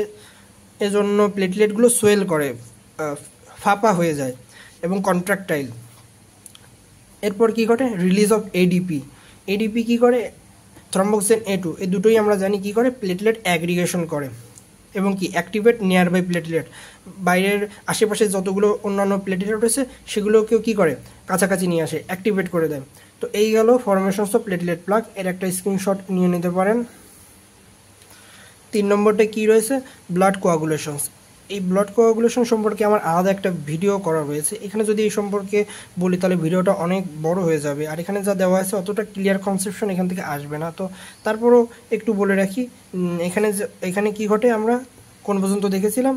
এজন্য প্লেটলেটগুলো সোয়েল করে, ফাঁপা হয়ে যায় এবং কন্ট্রাক্টাইল। এরপর কি ঘটে? Release of ADP. এডিপি কি করে? থ্রম্বোক্সিন A2, এই দুটোই আমরা জানি কি করে? প্লেটলেট অ্যাগ্রিগেশন করে এবং কি অ্যাক্টিভেট নিয়ার বাই প্লেটলেট। বাইরের আশেপাশে যতগুলো অন্যান্য প্লেটলেট রয়েছে সেগুলোকেও কি করে? কাছাকাছি নিয়ে আসে, অ্যাক্টিভেট করে দেয়। তো এই গেল ফরমেশনস অফ প্লেটলেট প্লাগ, এর একটা স্ক্রিনশট নিয়ে নিতে পারেন। 3 নম্বরটা কি রয়েছে? ব্লাড কোয়াগুলেশনস। এই ব্লাড কোয়াগুলেশন সম্পর্কে আমার আলাদা একটা ভিডিও করা রয়েছে, এখানে যদি এই সম্পর্কে বলি তাহলে ভিডিওটা অনেক বড় হয়ে যাবে, আর এখানে যা দেওয়া আছে অতটা ক্লিয়ার কনসেপশন এখান থেকে আসবে না। তো তারপরও একটু বলে রাখি, এখানে কি ঘটে? আমরা কোন পর্যন্ত দেখেছিলাম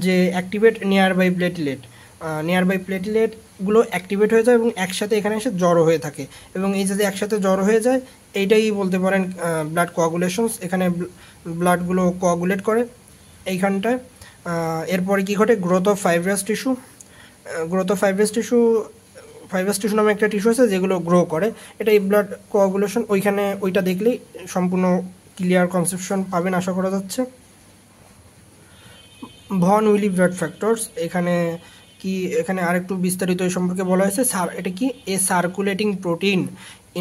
যে অ্যাক্টিভেট নিয়ার বাই প্লেটলেটগুলো অ্যাক্টিভেট হয়ে যায় এবং একসাথে এখানে এসে জড়ো হয়ে থাকে, এবং এই যে একসাথে জড়ো হয়ে যায় এইটাই বলতে পারেন ব্লাড কোয়াগুলেশনস। এখানে ব্লাডগুলো কোয়াগুলেট করে এইখানটায়। এরপরে কি ঘটে? Growth of fibrous tissue. Fibrous tissue নামে একটা টিস্যু আছে যেগুলো গ্রো করে, এটা এই ব্লাড কোয়াগুলেশন। ওইটা দেখলেই সম্পূর্ণ ক্লিয়ার কনসেপশন পাবেন আশা করা যাচ্ছে। ভন উইলিব্রাড ফ্যাক্টরস, এখানে আরেকটু বিস্তারিত এই সম্পর্কে বলা হয়েছে। এটা কি? A circulating protein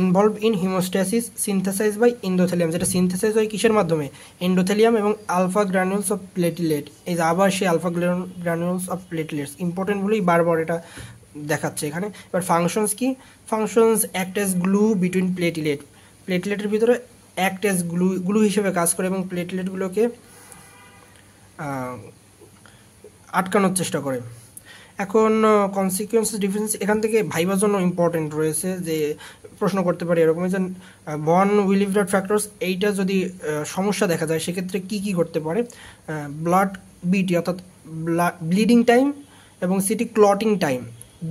involve in haemostasis synthesize by endothelium. যেটা সিনথেসাইজ হয় কিসের মাধ্যমে? এন্ডোথেলিয়াম এবং আলফা গ্রানুলস অফ প্লেটলেট। এই যে আবার সেই alpha granules of platelets, important বলেই বারবার এটা দেখাচ্ছে এখানে। এবার ফাংশনস কি? Functions act as glue between প্লেটলেটের ভিতরে অ্যাক্ট অ্যাজ গ্লু হিসেবে কাজ করে এবং প্লেটলেটগুলোকে আটকানোর চেষ্টা করে। এখন কনসিকুয়েন্সেস ডিফারেন্স এখান থেকে ভাইবার জন্য ইম্পর্টেন্ট রয়েছে, যে প্রশ্ন করতে পারে এরকম যে ভন উইলিব্রাড ফ্যাক্টরস, এইটা যদি সমস্যা দেখা যায় সেক্ষেত্রে কি করতে পারে? ব্লাড বিটি অর্থাৎ ব্লিডিং টাইম এবং সিটি ক্লটিং টাইম,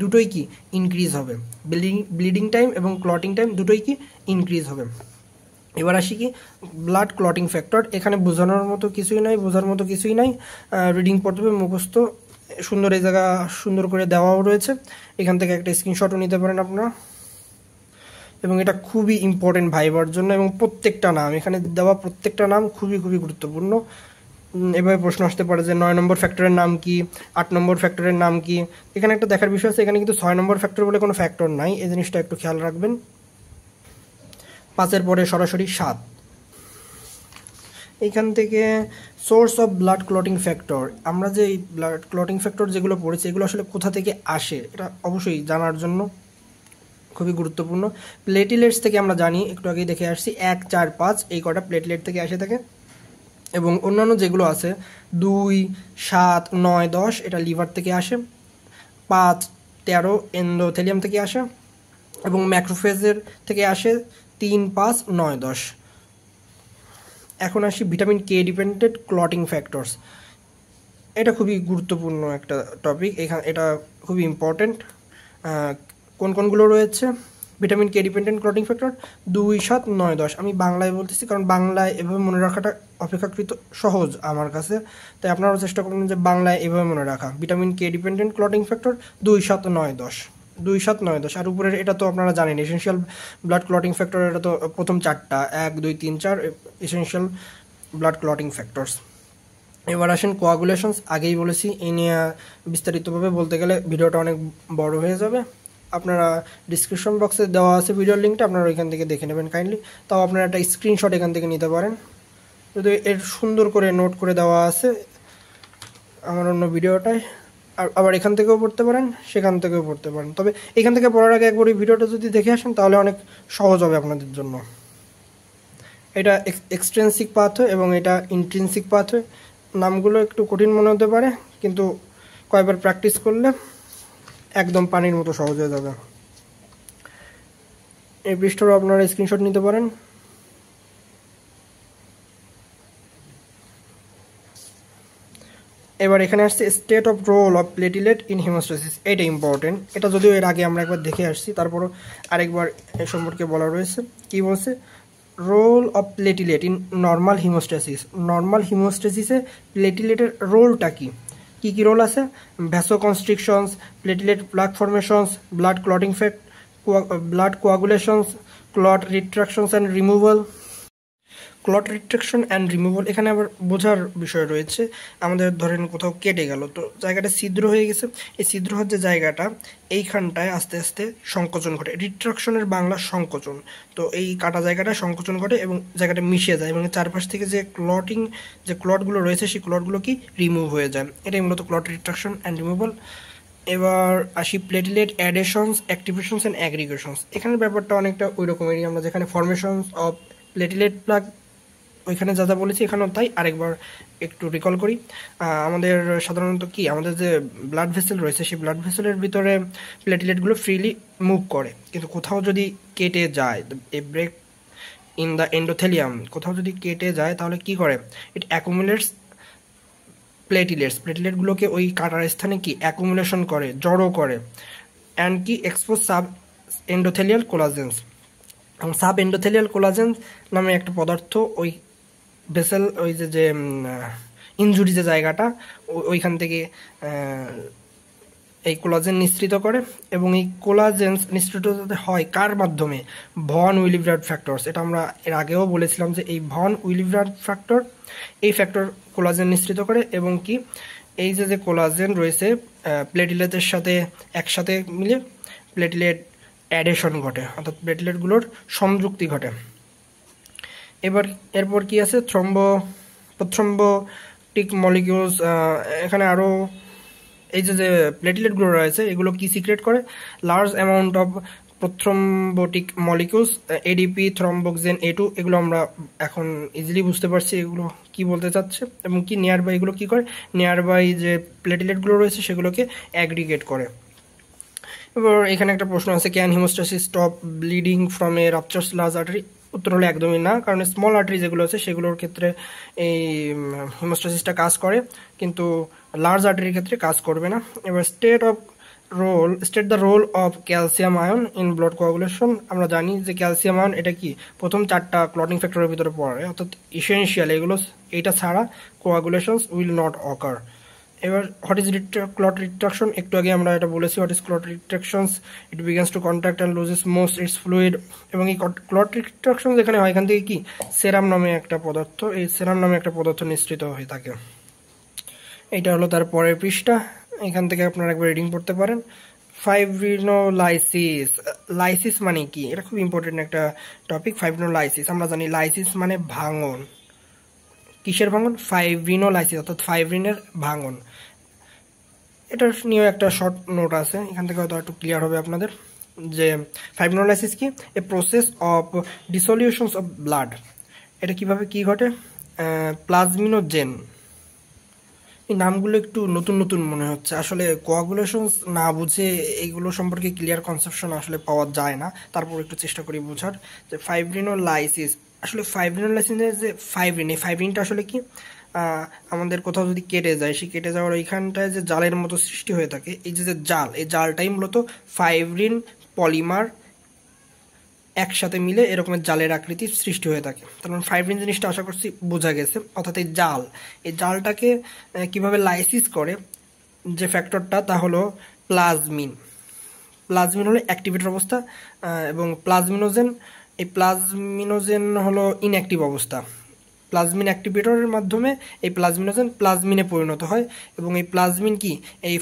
দুটোই কি ইনক্রিজ হবে, ব্লিডিং টাইম এবং ক্লটিং টাইম দুটোই কি ইনক্রিজ হবে। এবার আসি কি ব্লাড ক্লটিং ফ্যাক্টর। এখানে বোঝানোর মতো কিছুই নাই, বোঝার মতো কিছুই নাই, রিডিং পড়তে হবে, মুখস্থ সুন্দর, এই জায়গা সুন্দর করে দেওয়াও রয়েছে, এখান থেকে একটা স্ক্রিনশটও নিতে পারেন আপনারা। এবং এটা খুবই ইম্পর্টেন্ট ভাইবার জন্য, এবং প্রত্যেকটা নাম এখানে দেওয়া প্রত্যেকটা নাম খুবই খুবই গুরুত্বপূর্ণ। এভাবে প্রশ্ন আসতে পারে যে 9 নম্বর ফ্যাক্টরের নাম কি, 8 নম্বর ফ্যাক্টরের নাম কি। এখানে একটা দেখার বিষয় আছে, এখানে কিন্তু 6 নম্বর ফ্যাক্টর বলে কোনো ফ্যাক্টর নাই, এই জিনিসটা একটু খেয়াল রাখবেন। 5-এর পরে সরাসরি 7। এইখান থেকে source of blood clotting factor, আমরা যে এই ব্লাড ক্লটিং ফ্যাক্টর যেগুলো পড়েছি এগুলো আসলে কোথা থেকে আসে এটা অবশ্যই জানার জন্য খুবই গুরুত্বপূর্ণ। প্লেটিলেটস থেকে আমরা জানি, একটু আগেই দেখে আসছি, 1, 4, 5 এই কটা প্লেটলেট থেকে আসে থাকে। এবং অন্যান্য যেগুলো আছে 2, 7, 9, 10 এটা লিভার থেকে আসে। 5, 13 এন্ডোথেলিয়াম থেকে আসে, এবং ম্যাক্রোফেজের থেকে আসে 3, 5, 9, 10। এখন আসি vitamin K dependent clotting factors. এটা খুবই গুরুত্বপূর্ণ একটা টপিক, এটা খুবই ইম্পর্টেন্ট। কোনগুলো রয়েছে vitamin K dependent clotting factor? 2, 7, 9, 10। আমি বাংলায় বলতেছি কারণ বাংলায় এভাবে মনে রাখাটা অপেক্ষাকৃত সহজ আমার কাছে, তাই আপনারাও চেষ্টা করবেন যে বাংলায় এভাবে মনে রাখা। Vitamin K dependent clotting factor 2, 7, 9, 10, 2, 7, 9, 10। আর উপরের এটা তো আপনারা জানেন এসেনশিয়াল ব্লাড ক্লটিং ফ্যাক্টর, এটা তো প্রথম 4টা 1, 2, 3, 4 এসেনশিয়াল ব্লাড ক্লটিং ফ্যাক্টরস। এবার আসেন কোয়াগুলেশনস। আগেই বলেছি, এই নিয়ে বিস্তারিতভাবে বলতে গেলে ভিডিওটা অনেক বড় হয়ে যাবে। আপনারা ডিসক্রিপশন বক্সে দেওয়া আছে ভিডিওর লিঙ্কটা, আপনারা ওইখান থেকে দেখে নেবেন কাইন্ডলি। তাও আপনারা একটা স্ক্রিনশট এখান থেকে নিতে পারেন, যদি এর সুন্দর করে নোট করে দেওয়া আছে আমার অন্য ভিডিওটায়। আবার এখান থেকেও পড়তে পারেন, সেখান থেকেও পড়তে পারেন, তবে এখান থেকে পড়ার আগে একবার এই ভিডিওটা যদি দেখে আসেন তাহলে অনেক সহজ হবে আপনাদের জন্য। এটা এক্সট্রিনসিক পাথওয়ে এবং এটা ইন্ট্রিনসিক পাথওয়ে। নামগুলো একটু কঠিন মনে হতে পারে, কিন্তু কয়েকবার প্র্যাকটিস করলে একদম পানির মতো সহজ হয়ে যাবে। এই পৃষ্ঠারও আপনারা স্ক্রিনশট নিতে পারেন। এবার এখানে আসছে state of role of platelet in hemostasis. এটা ইম্পর্টেন্ট, এটা যদিও এর আগে আমরা একবার দেখে আসছি, তারপরও আরেকবার এ সম্পর্কে বলা রয়েছে। কি বলছে? Role of platelet in normal haemostasis. Normal হিমোস্ট্যাসিসে প্লেটিলেটের রোলটা কি কি রোল আছে? Vasoconstrictions, platelet plug formations, blood clotting fact, blood coagulations, clot retractions and removal. Clot retraction and removal, এখানে আবার বোঝার বিষয় রয়েছে। আমাদের ধরেন কোথাও কেটে গেল, তো জায়গাটা ছিদ্র হয়ে গেছে, এই ছিদ্র হওয়ার যে জায়গাটা এইখানটায় আস্তে আস্তে সংকোচন ঘটে। রিট্রাকশনের বাংলা সংকোচন। তো এই কাটা জায়গাটা সংকোচন ঘটে এবং জায়গাটা মিশে যায়, এবং চারপাশ থেকে যে ক্লটগুলো রয়েছে সেই ক্লটগুলো কি রিমুভ হয়ে যায়। এটাই মূলত ক্লট রিট্রাকশন অ্যান্ড রিমুভাল। এবার আসি প্লেটিলেট অ্যাডেশনস, অ্যাক্টিভেশনস অ্যান্ড অ্যাগ্রিগেশনস। এখানের ব্যাপারটা অনেকটা ওই রকমেরই, আমরা যেখানে ফরমেশনস অফ প্লেটিলেট প্লাগ ওইখানে যা যা বলেছি এখানেও তাই। আরেকবার একটু রিকল করি, আমাদের সাধারণত কি আমাদের যে ব্লাড ভেসেল রয়েছে সেই ব্লাড ভেসেলের ভিতরে প্লেটলেটগুলো ফ্রিলি মুভ করে, কিন্তু কোথাও যদি কেটে যায়, a break in the endothelium, কোথাও যদি কেটে যায় তাহলে কি করে? ইট অ্যাকুমুলেটস প্লেটলেটগুলোকে ওই কাটার স্থানে কি অ্যাকুমুলেশন করে, জড়ো করে, অ্যান্ড কি এক্সপোজ সাব এন্ডোথেলিয়াল কোলাজেন্স। এবং সাব এন্ডোথেলিয়াল কোলাজেন্স নামে একটা পদার্থ ওই ভেসেল, ওই যে ইনজুরি যে জায়গাটা, ওইখান থেকে এই কোলাজেন নিঃসৃত করে। এবং এই কোলাজেন নিঃসৃত হয় কার মাধ্যমে? Von Willebrand factors. এটা আমরা এর আগেও বলেছিলাম যে এই ভন উইলিব্রাড ফ্যাক্টর, এই ফ্যাক্টর কোলাজেন নিঃসৃত করে। এবং কি এই যে কোলাজেন রয়েছে প্লেটলেটের সাথে একসাথে মিলে প্লেটলেট অ্যাডেশন ঘটে, অর্থাৎ প্লেটলেটগুলোর সংযুক্তি ঘটে। এরপর কি আছে? Thrombotic molecules. এখানে আরও এই যে প্লেটলেটগুলো রয়েছে এগুলো কি সিক্রেট করে? Large amount of prothrombotic molecules, ADP, thromboxane A2। এগুলো আমরা এখন ইজিলি বুঝতে পারছি এগুলো কি বলতে চাচ্ছে। এবং কি নিয়ারবাই এগুলো কি করে? নিয়ারবাই যে প্লেটলেটগুলো রয়েছে সেগুলোকে অ্যাগ্রিগেট করে। এবার এখানে একটা প্রশ্ন আছে, can haemostasis stop bleeding from a ruptures large artery? উত্তর হলো একদমই না, কারণ স্মল আর্টারি যেগুলো আছে সেগুলোর ক্ষেত্রে এই হিমোস্ট্যাসিসটা কাজ করে, কিন্তু লার্জ আর্টারির ক্ষেত্রে কাজ করবে না। এবার state of state the role of calcium ion in blood coagulation. আমরা জানি যে ক্যালসিয়াম আয়ন এটা কি প্রথম 4টা ক্লটিং ফ্যাক্টরের ভিতরে পড়ে, অর্থাৎ ইসেনশিয়াল, এগুলো এইটা ছাড়া কোয়াগুলেশনস উইল নট অকার। এবার হোয়াট ইজ ক্লট রিট্রাকশন, একটু আগে আমরা এটা বলেছি, what is clot retractions, it begins to contract and loses most its fluid. এবং এই ক্লট রিট্রাকশন যেখানে হয়, এখান থেকে কি সেরাম নামে একটা পদার্থ, এই সেরাম নামে একটা পদার্থ নিঃসৃত হয়ে থাকে। এইটা হলো তার পরের পৃষ্ঠা, এখান থেকে আপনারা একবার রিডিং পড়তে পারেন। ফাইব্রিনোলাইসিস, লাইসিস মানে কি, এটা খুব ইম্পর্টেন্ট একটা টপিক। ফাইব্রিনোলাইসিস, আমরা জানি লাইসিস মানে ভাঙন। কিসের ভাঙন? ফাইব্রিনোলাইসিস, অর্থাৎ ফাইব্রিনের ভাঙন। এটা নিয়েও একটা শর্ট নোট আছে, এখান থেকে হয়তো একটু ক্লিয়ার হবে আপনাদের যে ফাইব্রিনোলাইসিস কি, a process of dissolutions of blood. এটা কিভাবে কি ঘটে? প্লাজমিনোজেন, এই নামগুলো একটু নতুন নতুন মনে হচ্ছে, আসলে কোয়াগুলেশনস না বুঝে এইগুলো সম্পর্কে ক্লিয়ার কনসেপশন আসলে পাওয়া যায় না, তারপর একটু চেষ্টা করি বোঝার। যে ফাইব্রিনোলাইসিস, আসলে ফাইব্রিনোলাইসিসের যে ফাইব্রিন, এই ফাইব্রিনটা আসলে কি, আমাদের কোথাও যদি কেটে যায়, সেই কেটে যাওয়ার ওইখানটায় যে জালের মতো সৃষ্টি হয়ে থাকে, এই যে জাল, এই জালটাই মূলত ফাইব্রিন পলিমার একসাথে মিলে এরকমের জালের আকৃতির সৃষ্টি হয়ে থাকে। তার মানে ফাইব্রিন জিনিসটা আশা করছি বোঝা গেছে, অর্থাৎ এই জাল, এই জালটাকে কিভাবে লাইসিস করে যে ফ্যাক্টরটা, তা হলো প্লাজমিন। প্লাজমিন হলো অ্যাক্টিভেটেড অবস্থা, এবং প্লাজমিনোজেন, এই প্লাজমিনোজেন হলো ইনঅ্যাক্টিভ অবস্থা। প্লাজমিন অ্যাক্টিভেটরের মাধ্যমে এই প্লাজমিনোজেন প্লাজমিনে পরিণত হয়, এবং এই প্লাজমিন কি এই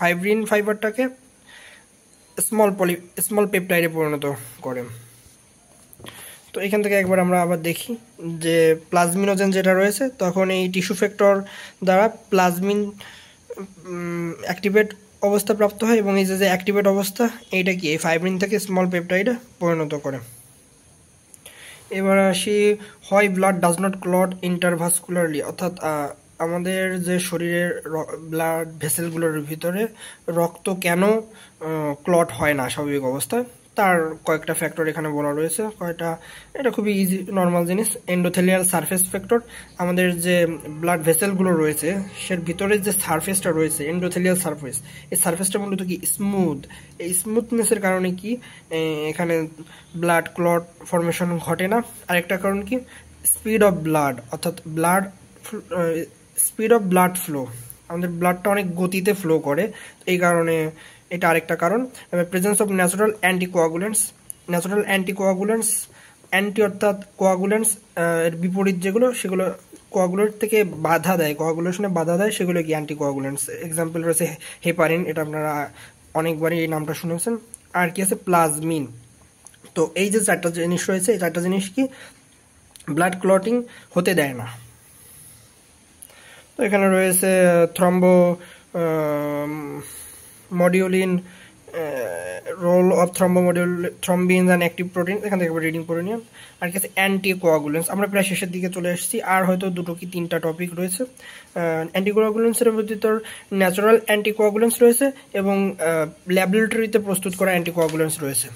ফাইব্রিন ফাইবারটাকে স্মল পেপটাইডে পরিণত করে। তো এখান থেকে একবার আমরা আবার দেখি যে প্লাজমিনোজেন যেটা রয়েছে, তখন এই টিস্যু ফ্যাক্টর দ্বারা প্লাজমিন অ্যাক্টিভেট অবস্থা প্রাপ্ত হয়, এবং এই যে অ্যাক্টিভেট অবস্থা, এইটা কি এই ফাইব্রিন থেকে স্মল পেপটাইডে পরিণত করে। এবার আসি, হয় ব্লাড ডাজ নট ক্লট ইন্টারভাস্কুলারলি, অর্থাৎ আমাদের যে শরীরের ব্লাড ভেসেলগুলোর ভিতরে রক্ত কেন ক্লট হয় না স্বাভাবিক অবস্থায়, তার কয়েকটা ফ্যাক্টর এখানে বলা রয়েছে। কয়টা, এটা খুবই ইজি নর্মাল জিনিস। এন্ডোথেলিয়াল সারফেস ফ্যাক্টর, আমাদের যে ব্লাড ভেসেলগুলো রয়েছে সের ভিতরে যে সারফেসটা রয়েছে, এন্ডোথেলিয়াল সারফেস, এই সারফেসটা মূলত কি স্মুথ, এই স্মুথনেসের কারণে কি এখানে ব্লাড ক্লট ফর্মেশন ঘটে না। আরেকটা কারণ কি, স্পিড অফ ব্লাড, অর্থাৎ স্পিড অফ ব্লাড ফ্লো, আমাদের ব্লাডটা অনেক গতিতে ফ্লো করে, এই কারণে এটা আরেকটা কারণ। Presence of natural anticoagulants, natural anticoagulants, anti অর্থাৎ কোয়াগুলেন্টস এর বিপরীত যেগুলো, সেগুলো কোয়াগুলেট থেকে বাধা দেয়, কোয়াগুলেশনে বাধা দেয়, সেগুলো কি অ্যান্টিকোয়াগুলেন্টস। এক্সাম্পল রয়েছে হেপারিন, এটা আপনারা অনেকবারই এই নামটা শুনেছেন। আর কি আছে, প্লাজমিন। তো এই যে 4টা জিনিস রয়েছে, এই 4টা জিনিস কি ব্লাড ক্লটিং হতে দেয় না। তো এখানে রয়েছে modulin, role of thrombins and active protein, এখান থেকে রিডিং করে নিন। আর কি আছে, অ্যান্টিকোয়াগুলেন্স, আমরা প্রায় শেষের দিকে চলে এসেছি, আর হয়তো 2 কি 3টা টপিক রয়েছে। অ্যান্টিকোয়াগুলেন্সের মধ্যে তোর ন্যাচারাল অ্যান্টিকোয়াগুলেন্স রয়েছে, এবং ল্যাবরেটরিতে প্রস্তুত করা অ্যান্টিকোয়াগুলেন্স রয়েছে।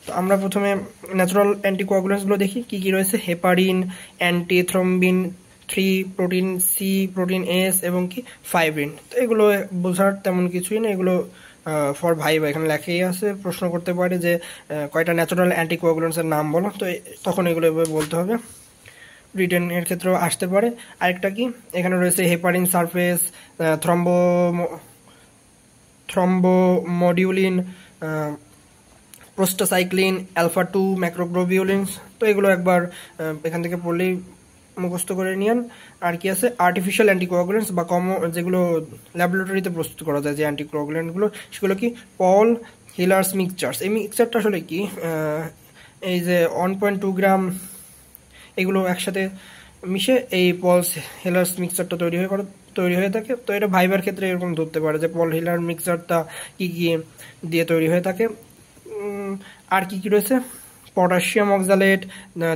তো আমরা প্রথমে ন্যাচারাল অ্যান্টিকোয়াগুলেন্সগুলো দেখি কি কি রয়েছে। Heparin, antithrombin 3, protein C, protein S, এবং কি ফাইব্রিন। তো এগুলো বোঝার তেমন কিছুই না, এগুলো ফর ভাইবা, এখানে লেখাই আছে, প্রশ্ন করতে পারে যে কয়টা ন্যাচারাল অ্যান্টিকোয়াগুলেন্টসের নাম বলো, তো তখন এগুলো বলতে হবে, রিটেন এর ক্ষেত্রেও আসতে পারে। আরেকটা কি, এখানে রয়েছে হেপারিন সারফেস, থ্রম্বোমডিউলিন, প্রোস্টাসাইক্লিন, আলফা 2 ম্যাক্রোগ্লোবিউলিনস। তো এগুলো একবার এখান থেকে পড়লেই মুখস্থ করে নিন। আর কি আছে, আর্টিফিশিয়াল অ্যান্টিকোয়াগুলেন্টস বা যেগুলো ল্যাবরেটরিতে প্রস্তুত করা যায় যে অ্যান্টিকোয়াগুলেন্টগুলো, সেগুলো কি পল হিলার্স মিক্সচার্স। এই মিক্সচারটা আসলে কি, এই যে 1.2 গ্রাম এগুলো একসাথে মিশে এই পলস হিলার্স মিক্সচারটা তৈরি হয়ে থাকে। তো এটা ভাইবার ক্ষেত্রে এরকম ধরতে পারে যে পল হিলার মিক্সচারটা কি কি দিয়ে তৈরি হয়ে থাকে। আর কি কি রয়েছে, potassium oxalate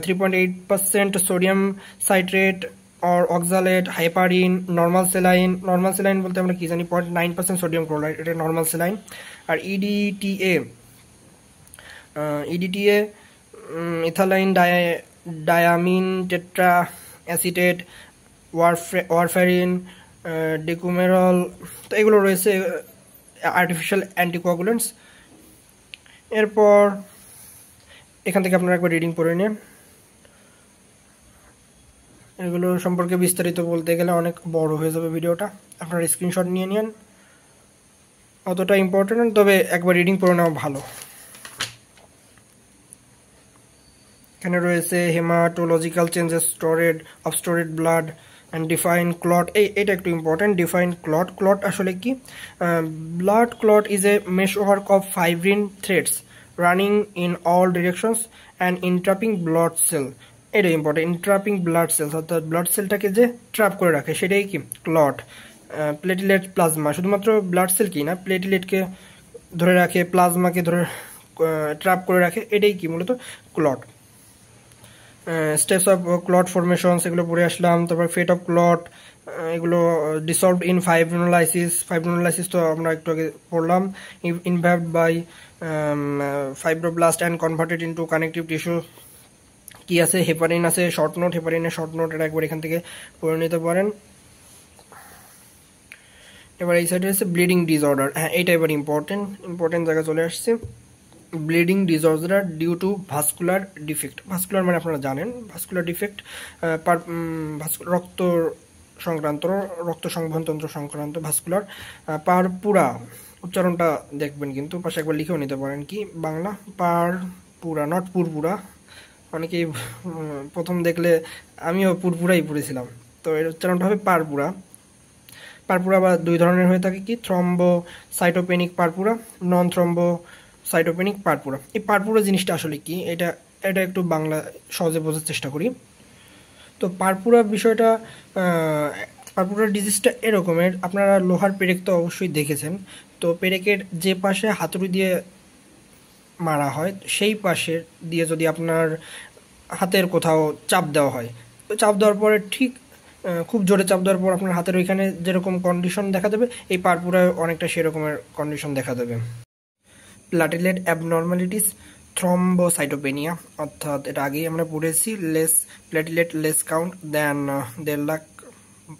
3.8%, sodium citrate or oxalate, heparin, normal saline বলতে আমরা কি জানি 0.9% সোডিয়াম ক্লোরাইড, এটা নর্মাল সেলাইন। আর EDTA ethylene diamine tetra acetate, warfarin, dicoumarol, তো এগুলো রয়েছে আর্টিফিশিয়াল অ্যান্টিকোয়াগুলেন্টস। এরপর এখান থেকে আপনারা একবার রিডিং পড়ে নিন। এগুলো সম্পর্কে বিস্তারিত বলতে গেলে অনেক বড় হয়ে যাবে ভিডিওটা, আপনারা স্ক্রিনশট নিয়ে নিন, অতটা ইম্পর্টেন্ট, তবে একবার রিডিং পড়ে নেওয়া ভালো। এখানে রয়েছে haematological changes of stored blood and define clot. এটা একটু ইম্পর্টেন্ট। ডিফাইন ক্লট, ক্লট আসলে কি? Blood clot is a meshwork of fibrin threads running in all directions and entrapping blood cell. এটা ইম্পর্টেন্ট, ইন্ট্রাপিং ব্লাড সেলস, অর্থাৎ blood সেলটাকে যে trap করে রাখে সেটাই কি ক্লট। প্লেটিলেট প্লাজমা, শুধুমাত্র ব্লাড সেল কি না, প্লেটিলেটকে ধরে রাখে, প্লাজমাকে ধরে ট্র্যাপ করে রাখে, এটাই কি মূলত clot. Steps of clot formations এগুলো পড়ে আসলাম। তারপর ফেট অফ ক্লট, এগুলো ডিসলভড ইন ফাইব্রিনোলাইসিস, ফাইব্রিনোলাইসিস তো আমরা একটু আগে পড়লাম। Involved by fibroblast and converted into connective tissue. কি আছে? হেপারিন আছে, শর্ট নোট, হেপারিনের শর্ট নোট, এটা একবার এখান থেকে পড়ে নিতে পারেন। এবার এই সাইডে আছে ব্লিডিং ডিসঅর্ডার। হ্যাঁ, এইটা এবার ইম্পর্টেন্ট জায়গা চলে আসছে। Bleeding disorder due to vascular defect. Vascular মানে আপনারা জানেন, ভাস্কুলার ডিফেক্ট রক্ত সংক্রান্ত, রক্ত সংবহনতন্ত্র সংক্রান্ত ভাস্কুলার। পারপুরা, উচ্চারণটা দেখবেন কিন্তু, পাশে একবার লিখেও নিতে পারেন। কি বাংলা? Purpura, not পুরপুরা। অনেকেই প্রথম দেখলে, আমিও পুরপুরাই পড়েছিলাম, তো এর উচ্চারণটা হবে পারপুরা। পারপুরা আবার দুই ধরনের হয়ে থাকে, কি থ্রম্বোসাইটোপেনিক পারপুরা, নন থ্রম্বোসাইটোপেনিক পারপুরা। এই পারপুরা জিনিসটা আসলে কি, এটা একটু বাংলা সহজে বোঝার চেষ্টা করি। তো পারপুরা বিষয়টা, পারপুরা ডিজিজটা এরকমের, আপনারা লোহার পেরেক তো অবশ্যই দেখেছেন। তো পেরেকের যে পাশে হাতুড়ি দিয়ে মারা হয়, সেই পাশের দিয়ে যদি আপনার হাতের কোথাও চাপ দেওয়া হয়, তো চাপ দেওয়ার পরে ঠিক খুব জোরে চাপ দেওয়ার পর আপনার হাতের ওইখানে যেরকম কন্ডিশন দেখা দেবে, এই পারপুরায় অনেকটা সেরকমের কন্ডিশন দেখা দেবে। প্লাটিলেট অ্যাবনর্মালিটিস, থ্রম্বোসাইটোপেনিয়া, অর্থাৎ এটা আগেই আমরা পড়েছি, লেস প্লেটিলেট লেস কাউন্ট দেন 1.5 লাখ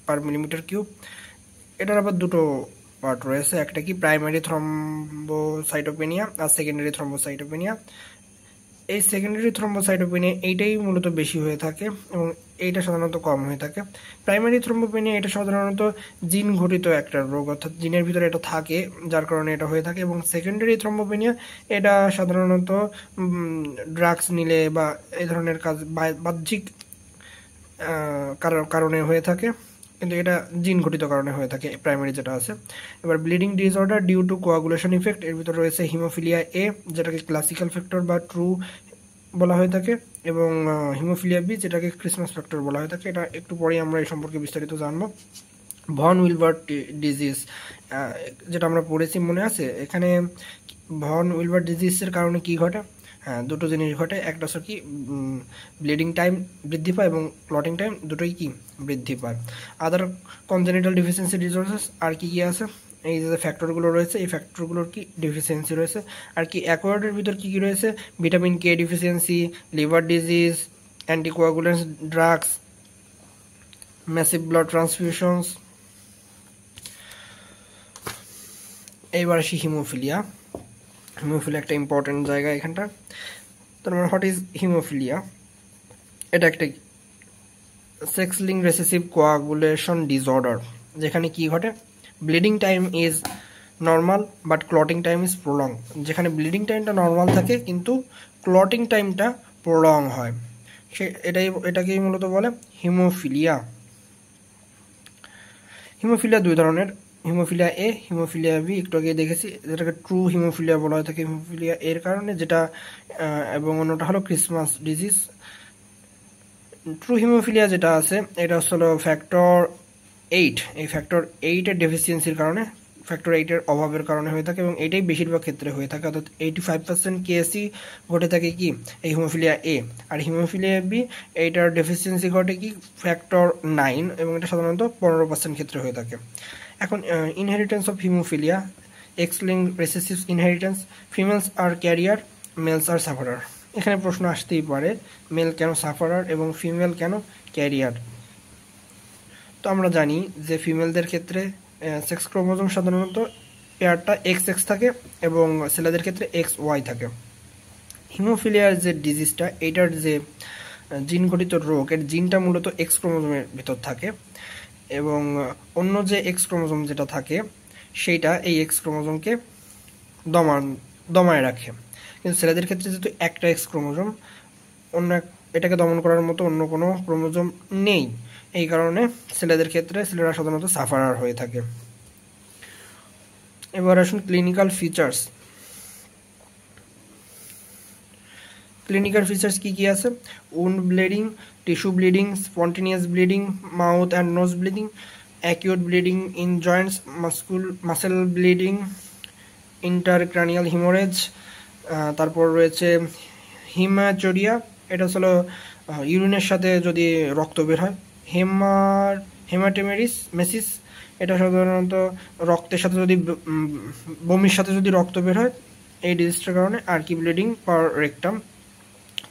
পার মিলিমিটার কিউব। এটার আবার দুটো পার্ট রয়েছে, একটা কি প্রাইমারি থ্রম্বোসাইটোপেনিয়া আর সেকেন্ডারি থ্রম্বোসাইটোপেনিয়া। এই সেকেন্ডারি থ্রম্বোসাইটোপেনিয়া এইটাই মূলত বেশি হয়ে থাকে এবং এইটা সাধারণত কম হয়ে থাকে। প্রাইমারি থ্রম্বোপেনিয়া এটা সাধারণত জিন ঘটিত একটা রোগ, অর্থাৎ জিনের ভিতরে এটা থাকে, যার কারণে এটা হয়ে থাকে। এবং সেকেন্ডারি থ্রম্বোপেনিয়া এটা সাধারণত ড্রাগস নিলে বা এই ধরনের কাজ বাহ্যিক কারণে হয়ে থাকে, কিন্তু এটা জিন ঘটিত কারণে হয়ে থাকে প্রাইমারি যেটা আছে। এবার bleeding disorder due to coagulation effect, এর ভিতরে রয়েছে হিমোফিলিয়া এ, যেটাকে ক্লাসিক্যাল ফ্যাক্টর বা ট্রু বলা হয়ে থাকে, এবং হিমোফিলিয়া বি, যেটাকে ক্রিসমাস ফ্যাক্টর বলা হয়ে থাকে। এটা একটু পরেই আমরা এই সম্পর্কে বিস্তারিত জানবো। ভন উইলবার্ট ডিজিজ, যেটা আমরা পড়েছি মনে আছে, এখানে ভন উইলবার্ট ডিজিজের কারণে কি ঘটে? হ্যাঁ, দুটো জিনিস ঘটে। একটা হচ্ছে কি, ব্লিডিং টাইম বৃদ্ধি পায় এবং ক্লটিং টাইম দুটোই কি বৃদ্ধি পায়। আদার কনজেনিটাল ডিফিসিয়েন্সি ডিসঅর্ডার্স আর কি কি আছে? এই যে ফ্যাক্টরগুলো রয়েছে, এই ফ্যাক্টরগুলোর কি ডেফিসিয়েন্সি রয়েছে। আর কি অ্যাকোয়ার্ডের ভিতর কি কি রয়েছে? Vitamin K deficiency, liver disease, anticoagulants drugs, massive blood transfusions. এইবার আসি হিমোফিলিয়া। হিমোফিলিয়া একটা ইম্পর্টেন্ট জায়গা এখানটা। তার মানে হোয়াট ইজ হিমোফিলিয়া? এটা একটা sex link recessive coagulation disorder, যেখানে কি ঘটে? Bleeding time is normal but clotting time is prolong. যেখানে ব্লিডিং টাইমটা নর্মাল থাকে কিন্তু ক্লটিং টাইমটা প্রলং হয়, এটাকেই মূলত বলে হিমোফিলিয়া। হিমোফিলিয়া দুই ধরনের, হিমোফিলিয়া এ, হিমোফিলিয়া বি, একটু আগে দেখেছি, যেটাকে ট্রু হিমোফিলিয়া বলা হয়ে থাকে হিমোফিলিয়া এর কারণে, যেটা এবং অন্যটা হলো ক্রিসমাস ডিজিজ। ট্রু হিমোফিলিয়া যেটা আছে, এটা হলো ফ্যাক্টর 8, এই ফ্যাক্টর 8-এর ডেফিসিয়েন্সির কারণে, ফ্যাক্টর 8-এর অভাবের কারণে হয়ে থাকে, এবং এটাই বেশিরভাগ ক্ষেত্রে হয়ে থাকে, অর্থাৎ 85% কেসই ঘটে থাকে কি এই হিমোফিলিয়া এ। আর হিমোফিলিয়া বি, এইটার ডেফিসিয়েন্সি ঘটে কি ফ্যাক্টর 9, এবং এটা সাধারণত 15% ক্ষেত্রে হয়ে থাকে। এখন inheritance of haemophilia, X link recessive inheritance, females are carrier, males are sufferer. এখানে প্রশ্ন আসতেই পারে, মেল কেন সাফারার এবং ফিমেল কেন ক্যারিয়ার? তো আমরা জানি যে ফিমেলদের ক্ষেত্রে সেক্স ক্রোমোজোম সাধারণত পেয়ারটা XX থাকে এবং ছেলেদের ক্ষেত্রে XY থাকে। হিমোফিলিয়ার যে ডিজিজটা, এটার যে জিন ঘটিত রোগ, এর জিনটা মূলত এক্স ক্রোমোজোমের ভিতর থাকে এবং অন্য যে এক্স ক্রোমোজোম যেটা থাকে সেইটা এই এক্স ক্রোমোজোমকে দমায় রাখে। কিন্তু ছেলেদের ক্ষেত্রে যেহেতু একটা এক্স ক্রোমোজোম, এটাকে দমন করার মতো অন্য কোনো ক্রোমোজোম নেই, এই কারণে ছেলেদের ক্ষেত্রে ছেলেরা সাধারণত সাফারার হয়ে থাকে। এবার আসুন ক্লিনিক্যাল ফিচার্স। ক্লিনিক্যাল ফিচার্স কি আছে? Wound bleeding, tissue bleeding, spontaneous bleeding, mouth and nose bleeding, acute bleeding in joints, muscle bleeding, intercranial haemorrhage, তারপর রয়েছে হিমাচুরিয়া, এটা হলো ইউরিনের সাথে যদি রক্ত বের হয়। হেমাটেমেরিস মেসিস, এটা সাধারণত রক্তের সাথে যদি বমির সাথে যদি রক্ত বের হয় এই ডিজিজটার কারণে। আর কি ব্লিডিং পার রেকটাম।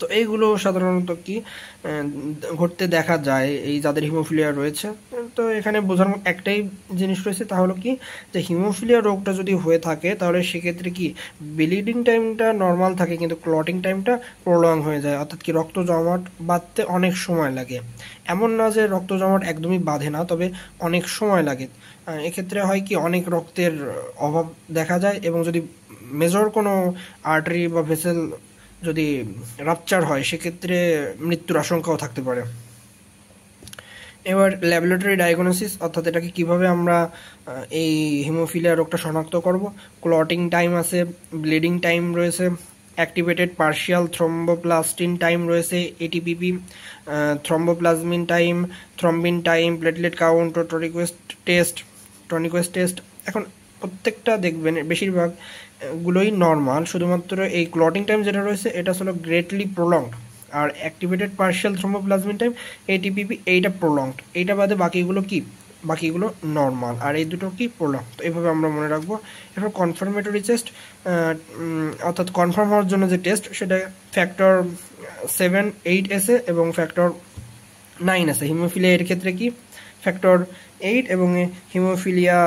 তো এইগুলো সাধারণত কি ঘটতে দেখা যায় এই যাদের হিমোফিলিয়া রয়েছে। তো এখানে বোঝার মতো একটাই জিনিস রয়েছে, তা হলো কি যে হিমোফিলিয়া রোগটা যদি হয়ে থাকে তাহলে সেক্ষেত্রে কি ব্লিডিং টাইমটা নর্মাল থাকে কিন্তু ক্লটিং টাইমটা প্রলং হয়ে যায়, অর্থাৎ কি রক্ত জমাট বাঁধতে অনেক সময় লাগে। এমন না যে রক্ত জমাট একদমই বাঁধে না, তবে অনেক সময় লাগে। এক্ষেত্রে হয় কি অনেক রক্তের অভাব দেখা যায় এবং যদি মেজর কোনো আর্টারি বা ভেসেল যদি রাপচার হয় সেক্ষেত্রে মৃত্যুর আশঙ্কাও থাকতে পারে। এবার ল্যাবরেটরি ডায়াগনোসিস, অর্থাৎ এটাকে কিভাবে আমরা এই হিমোফিলিয়া রোগটা শনাক্ত করব। ক্লটিং টাইম আছে, ব্লিডিং টাইম রয়েছে, অ্যাক্টিভেটেড পার্শিয়াল থ্রম্বোপ্লাস্টিন টাইম রয়েছে, ATPP, thromboplasmin time, thrombin time, platelet count, tourniquet test. এখন প্রত্যেকটা দেখবেন বেশিরভাগ গুলোই নর্মাল, শুধুমাত্র এই ক্লটিং টাইম যেটা রয়েছে এটা হলো গ্রেটলি প্রলংড, আর অ্যাক্টিভেটেড পার্শিয়াল থ্রম্বোপ্লাজমিন টাইম এটিপিপি এইটা প্রলংড, এইটা বাদে বাকিগুলো নর্মাল, আর এই দুটো কি প্রলং। তো এইভাবে আমরা মনে রাখবো। এরপর কনফার্মেটরি টেস্ট, অর্থাৎ কনফার্ম হওয়ার জন্য যে টেস্ট সেটা ফ্যাক্টর 7, 8 এবং ফ্যাক্টর 9 হিমোফিলিয়া এর ক্ষেত্রে কি ফ্যাক্টর 8 এবং হিমোফিলিয়া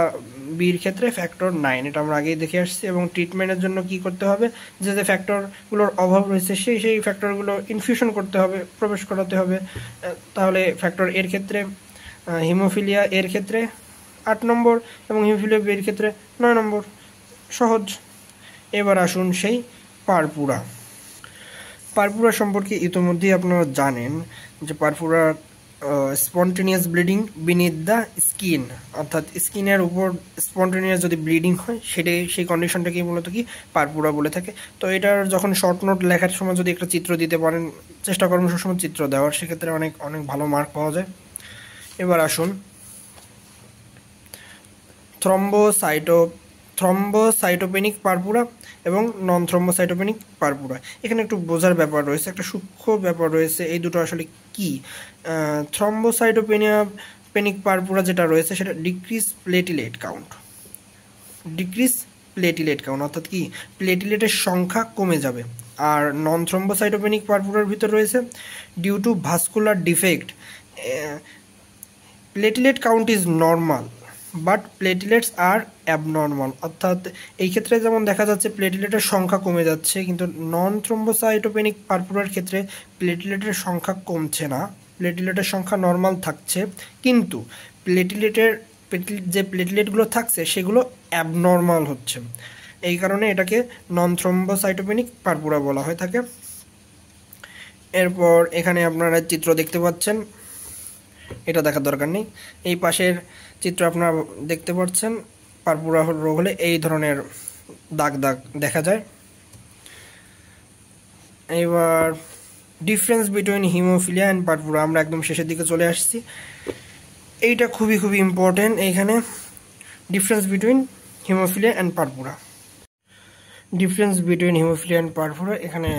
বির ক্ষেত্রে ফ্যাক্টর 9, এটা আমরা আগেই দেখে আসছি। এবং ট্রিটমেন্টের জন্য কি করতে হবে, যে ফ্যাক্টরগুলোর অভাব রয়েছে সেই ফ্যাক্টরগুলো ইনফিউশন করতে হবে, প্রবেশ করাতে হবে। তাহলে ফ্যাক্টর এর ক্ষেত্রে হিমোফিলিয়া এর ক্ষেত্রে 8 নম্বর এবং হিমোফিলিয়া বির ক্ষেত্রে 9 নম্বর। সহজ। এবার আসুন সেই পারপুরা সম্পর্কে ইতোমধ্যেই আপনারা জানেন যে purpura spontaneous bleeding beneath the skin, অর্থাৎ স্কিনের উপর স্পন্টেনিয়াস যদি ব্লিডিং হয় সেই কন্ডিশনটাকেই মূলত কি পারপুরা বলে থাকে। তো এটার যখন শর্ট নোট লেখার সময় যদি একটা চিত্র দিতে পারেন, চেষ্টা করবেন সবসময় চিত্র দেওয়ার, সেক্ষেত্রে অনেক অনেক ভালো মার্ক পাওয়া যায়। এবার আসুন থ্রম্বোসাইটোপেনিক পারপুরা এবং নন থ্রম্বোসাইটোপেনিক পারপুরা। এখানে একটু বোঝার ব্যাপার রয়েছে, একটা সূক্ষ্ম ব্যাপার রয়েছে। এই দুটো আসলে কি? থ্রম্বোসাইটোপেনিক পারপুরা যেটা রয়েছে সেটা ডিক্রিজ প্লেটিলেট কাউন্ট, অর্থাৎ কি প্লেটিলেটের সংখ্যা কমে যাবে। আর নন থ্রম্বোসাইটোপেনিক পারপুরার ভিতর রয়েছে due to vascular defect, platelet count is normal but platelets are abnormal, অর্থাৎ এই ক্ষেত্রে যেমন দেখা যাচ্ছে প্লেটিলেটের সংখ্যা কমে যাচ্ছে, কিন্তু নন থ্রম্বোসাইটোপেনিক পারপুরার ক্ষেত্রে প্লেটিলেটের সংখ্যা কমছে না, প্লেটিলেটের সংখ্যা নর্মাল থাকছে, কিন্তু যে প্লেটিলেটগুলো থাকছে সেগুলো অ্যাবনর্মাল হচ্ছে। এই কারণে এটাকে নন থ্রম্বোসাইটোপেনিক পারপুরা বলা হয়ে থাকে। এরপর এখানে আপনারা চিত্র দেখতে পাচ্ছেন, এটা দেখার দরকার নেই। এই পাশের চিত্র আপনারা দেখতে পাচ্ছেন, পারপুরা রোগ হলে এই ধরনের দাগ দেখা যায়। এবার difference between hemophilia and purpura, আমরা একদম শেষের দিকে চলে আসছি। এইটা খুবই ইম্পর্টেন্ট। এইখানে difference between hemophilia and purpura, এখানে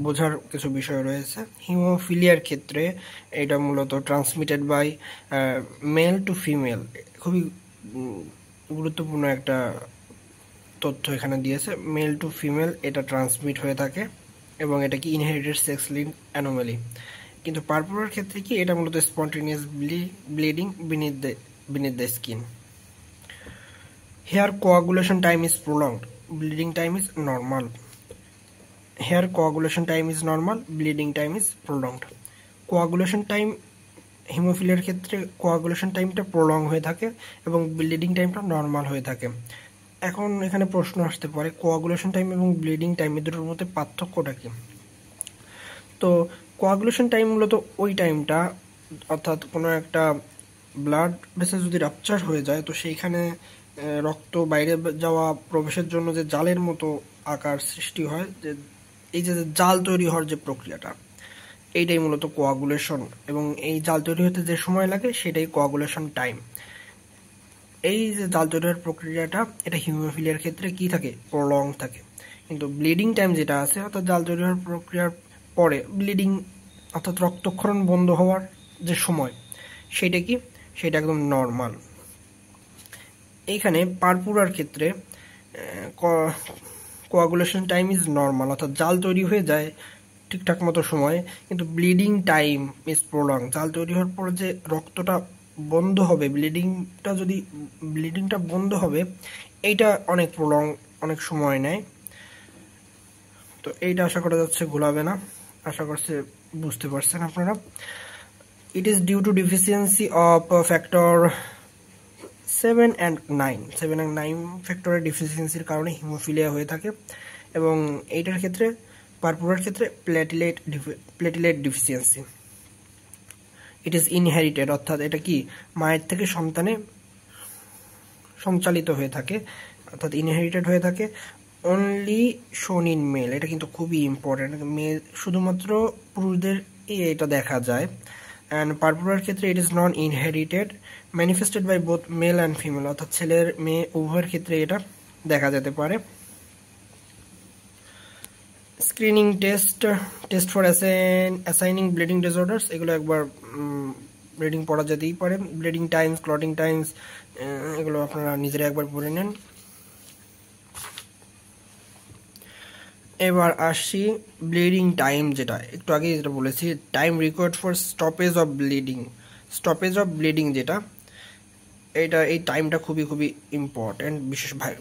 বোঝার কিছু বিষয় রয়েছে। হিমোফিলিয়ার ক্ষেত্রে এটা মূলত transmitted by male to female, খুবই গুরুত্বপূর্ণ একটা তথ্য এখানে দিয়েছে। মেল টু ফিমেল এটা ট্রান্সমিট হয়ে থাকে এবং এটা কি ইনহেরিটেড সেক্স লিঙ্ক অ্যানোমালি। কিন্তু পারপুরার ক্ষেত্রে কি এটা মূলত spontaneous bleeding beneath the skin. Here coagulation time is prolonged, bleeding time is normal. Here coagulation time is normal, bleeding time is prolonged. Coagulation time হিমোফিলিয়ার ক্ষেত্রে কোয়াগুলেশন টাইমটা প্রলং হয়ে থাকে এবং ব্লিডিং টাইমটা নর্মাল হয়ে থাকে। এখন এখানে প্রশ্ন আসতে পারে কোয়াগুলেশন টাইম এবং ব্লিডিং টাইম এর দুটোর মধ্যে পার্থক্যটা কি? তো কোয়াগুলেশন টাইম মূলত ওই টাইমটা, অর্থাৎ কোনো একটা ব্লাড ভেসেল যদি রাপচার হয়ে যায় তো সেইখানে রক্ত বাইরে যাওয়া প্রবেশের জন্য যে জালের মতো আকার সৃষ্টি হয়, যে এই যে জাল তৈরি হওয়ার যে প্রক্রিয়াটা, এইটাই মূলত কোয়াগুলেশন, এবং এই জাল তৈরি হতে যে সময় লাগে সেটাই কোয়াগুলেশন টাইম। এই যে জাল তৈরি হওয়ার প্রক্রিয়াটা, এটা হিমোফিলিয়ার ক্ষেত্রে কি থাকে? প্রলং থাকে। কিন্তু ব্লিডিং টাইম যেটা আছে, অর্থাৎ জাল তৈরি হওয়ার প্রক্রিয়ার পরে ব্লিডিং, অর্থাৎ রক্তক্ষরণ বন্ধ হওয়ার যে সময়, সেটা কি? সেটা একদম নর্মাল। এইখানে পারপুরার ক্ষেত্রে কোয়াগুলেশন টাইম ইজ নর্মাল, অর্থাৎ জাল তৈরি হয়ে যায় ঠিকঠাক মতো সময়ে, কিন্তু ব্লিডিং টাইম ইজ প্রলং। জাল তৈরি হওয়ার পর যে রক্তটা বন্ধ হবে, ব্লিডিংটা বন্ধ হবে, এইটা অনেক প্রলং, অনেক সময় নেয়। তো এইটা আশা করা যাচ্ছে ভুলাবে না, আশা করছে বুঝতে পারছেন আপনারা। It is due to deficiency of factor 7 and 9 ফ্যাক্টরের ডিফিসিয়েন্সির কারণে হিমোফিলিয়া হয়ে থাকে, এবং এইটার ক্ষেত্রে পারপুরার ক্ষেত্রে platelet deficiency. It is inherited, অর্থাৎ এটা কি মায়ের থেকে সন্তানে সঞ্চালিত হয়ে থাকে, অর্থাৎ ইনহেরিটেড হয়ে থাকে। অনলি শোন ইন মেল, এটা কিন্তু খুবই ইম্পর্টেন্ট, মেল শুধুমাত্র পুরুষদের এটা দেখা যায়। অ্যান্ড পারপুরার ক্ষেত্রে it is non inherited, manifested by both male and female, অর্থাৎ ছেলের মেয়ে উভয়ের ক্ষেত্রে এটা দেখা যেতে পারে। Screening test for assigning bleeding disorders, এগুলো একবার ব্লিডিং পড়া যেতেই পারে। ব্লিডিং টাইমস, ক্লটিং টাইমস, এগুলো আপনারা নিজেরা একবার পড়ে নেন। এবার আসছি ব্লিডিং টাইম, যেটা একটু আগে যেটা বলেছি, time required for stoppage of bleeding যেটা, এই টাইমটা খুবই ইম্পর্টেন্ট,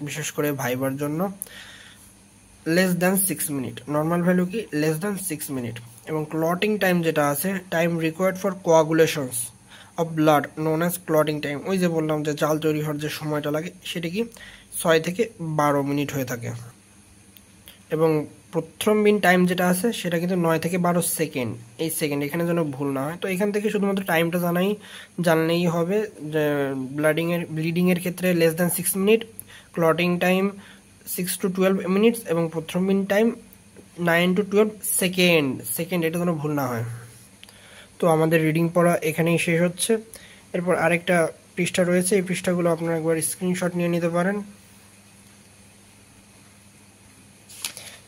বিশেষ করে ভাইবার জন্য। Less than 6 minute, normal value কি লেস দ্যান 6 মিনিট। এবং ক্লটিং টাইম যেটা আছে, time required for coagulations of blood known as clotting time, ওই যে বললাম যে জাল তৈরি হওয়ার যে সময়টা লাগে, সেটা কি 6 থেকে 12 মিনিট হয়ে থাকে। এবং প্রথ্রম্বিন টাইম যেটা আছে, সেটা কিন্তু 9 থেকে 12 সেকেন্ড, এই সেকেন্ড এখানে যেন ভুল না হয়। তো এখান থেকে শুধুমাত্র টাইমটা জানলেই হবে যে ব্লিডিংয়ের ক্ষেত্রে less than 6 minute, clotting time 6 to 12 minutes, এবং প্রথ্রম্বিন টাইম 9 to 12 সেকেন্ড, এটা যেন ভুল না হয়। তো আমাদের রিডিং পড়া এখানেই শেষ হচ্ছে। এরপর আরেকটা পৃষ্ঠা রয়েছে, এই পৃষ্ঠাগুলো আপনারা একবার স্ক্রিনশট নিয়ে নিতে পারেন।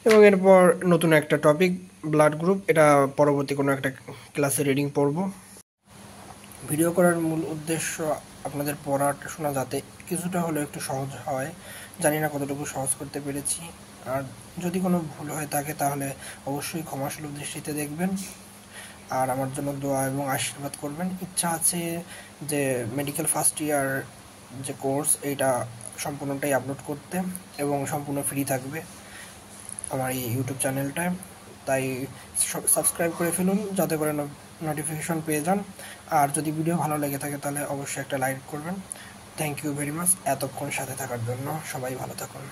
এবং এরপর নতুন একটা টপিক, ব্লাড গ্রুপ, এটা পরবর্তী কোনো একটা ক্লাসে রিডিং পড়ব। ভিডিও করার মূল উদ্দেশ্য আপনাদের পড়াশোনা যাতে কিছুটা হলেও একটু সহজ হয়। জানি না কতটুকু সহজ করতে পেরেছি, আর যদি কোনো ভুল হয়ে থাকে তাহলে অবশ্যই ক্ষমাসুলভ দৃষ্টিতে দেখবেন, আর আমার জন্য দোয়া এবং আশীর্বাদ করবেন। ইচ্ছা আছে যে মেডিকেল ফার্স্ট ইয়ার যে কোর্স, এইটা সম্পূর্ণটাই আপলোড করতে, এবং সম্পূর্ণ ফ্রি থাকবে আমার এই ইউটিউব চ্যানেলটায়। তাই সাবস্ক্রাইব করে ফেলুন যাতে করে নোটিফিকেশন পেয়ে যান। আর যদি ভিডিও ভালো লেগে থাকে তাহলে অবশ্যই একটা লাইক করবেন। থ্যাংক ইউ ভেরি মাচ এতক্ষণ সাথে থাকার জন্য। সবাই ভালো থাকুন।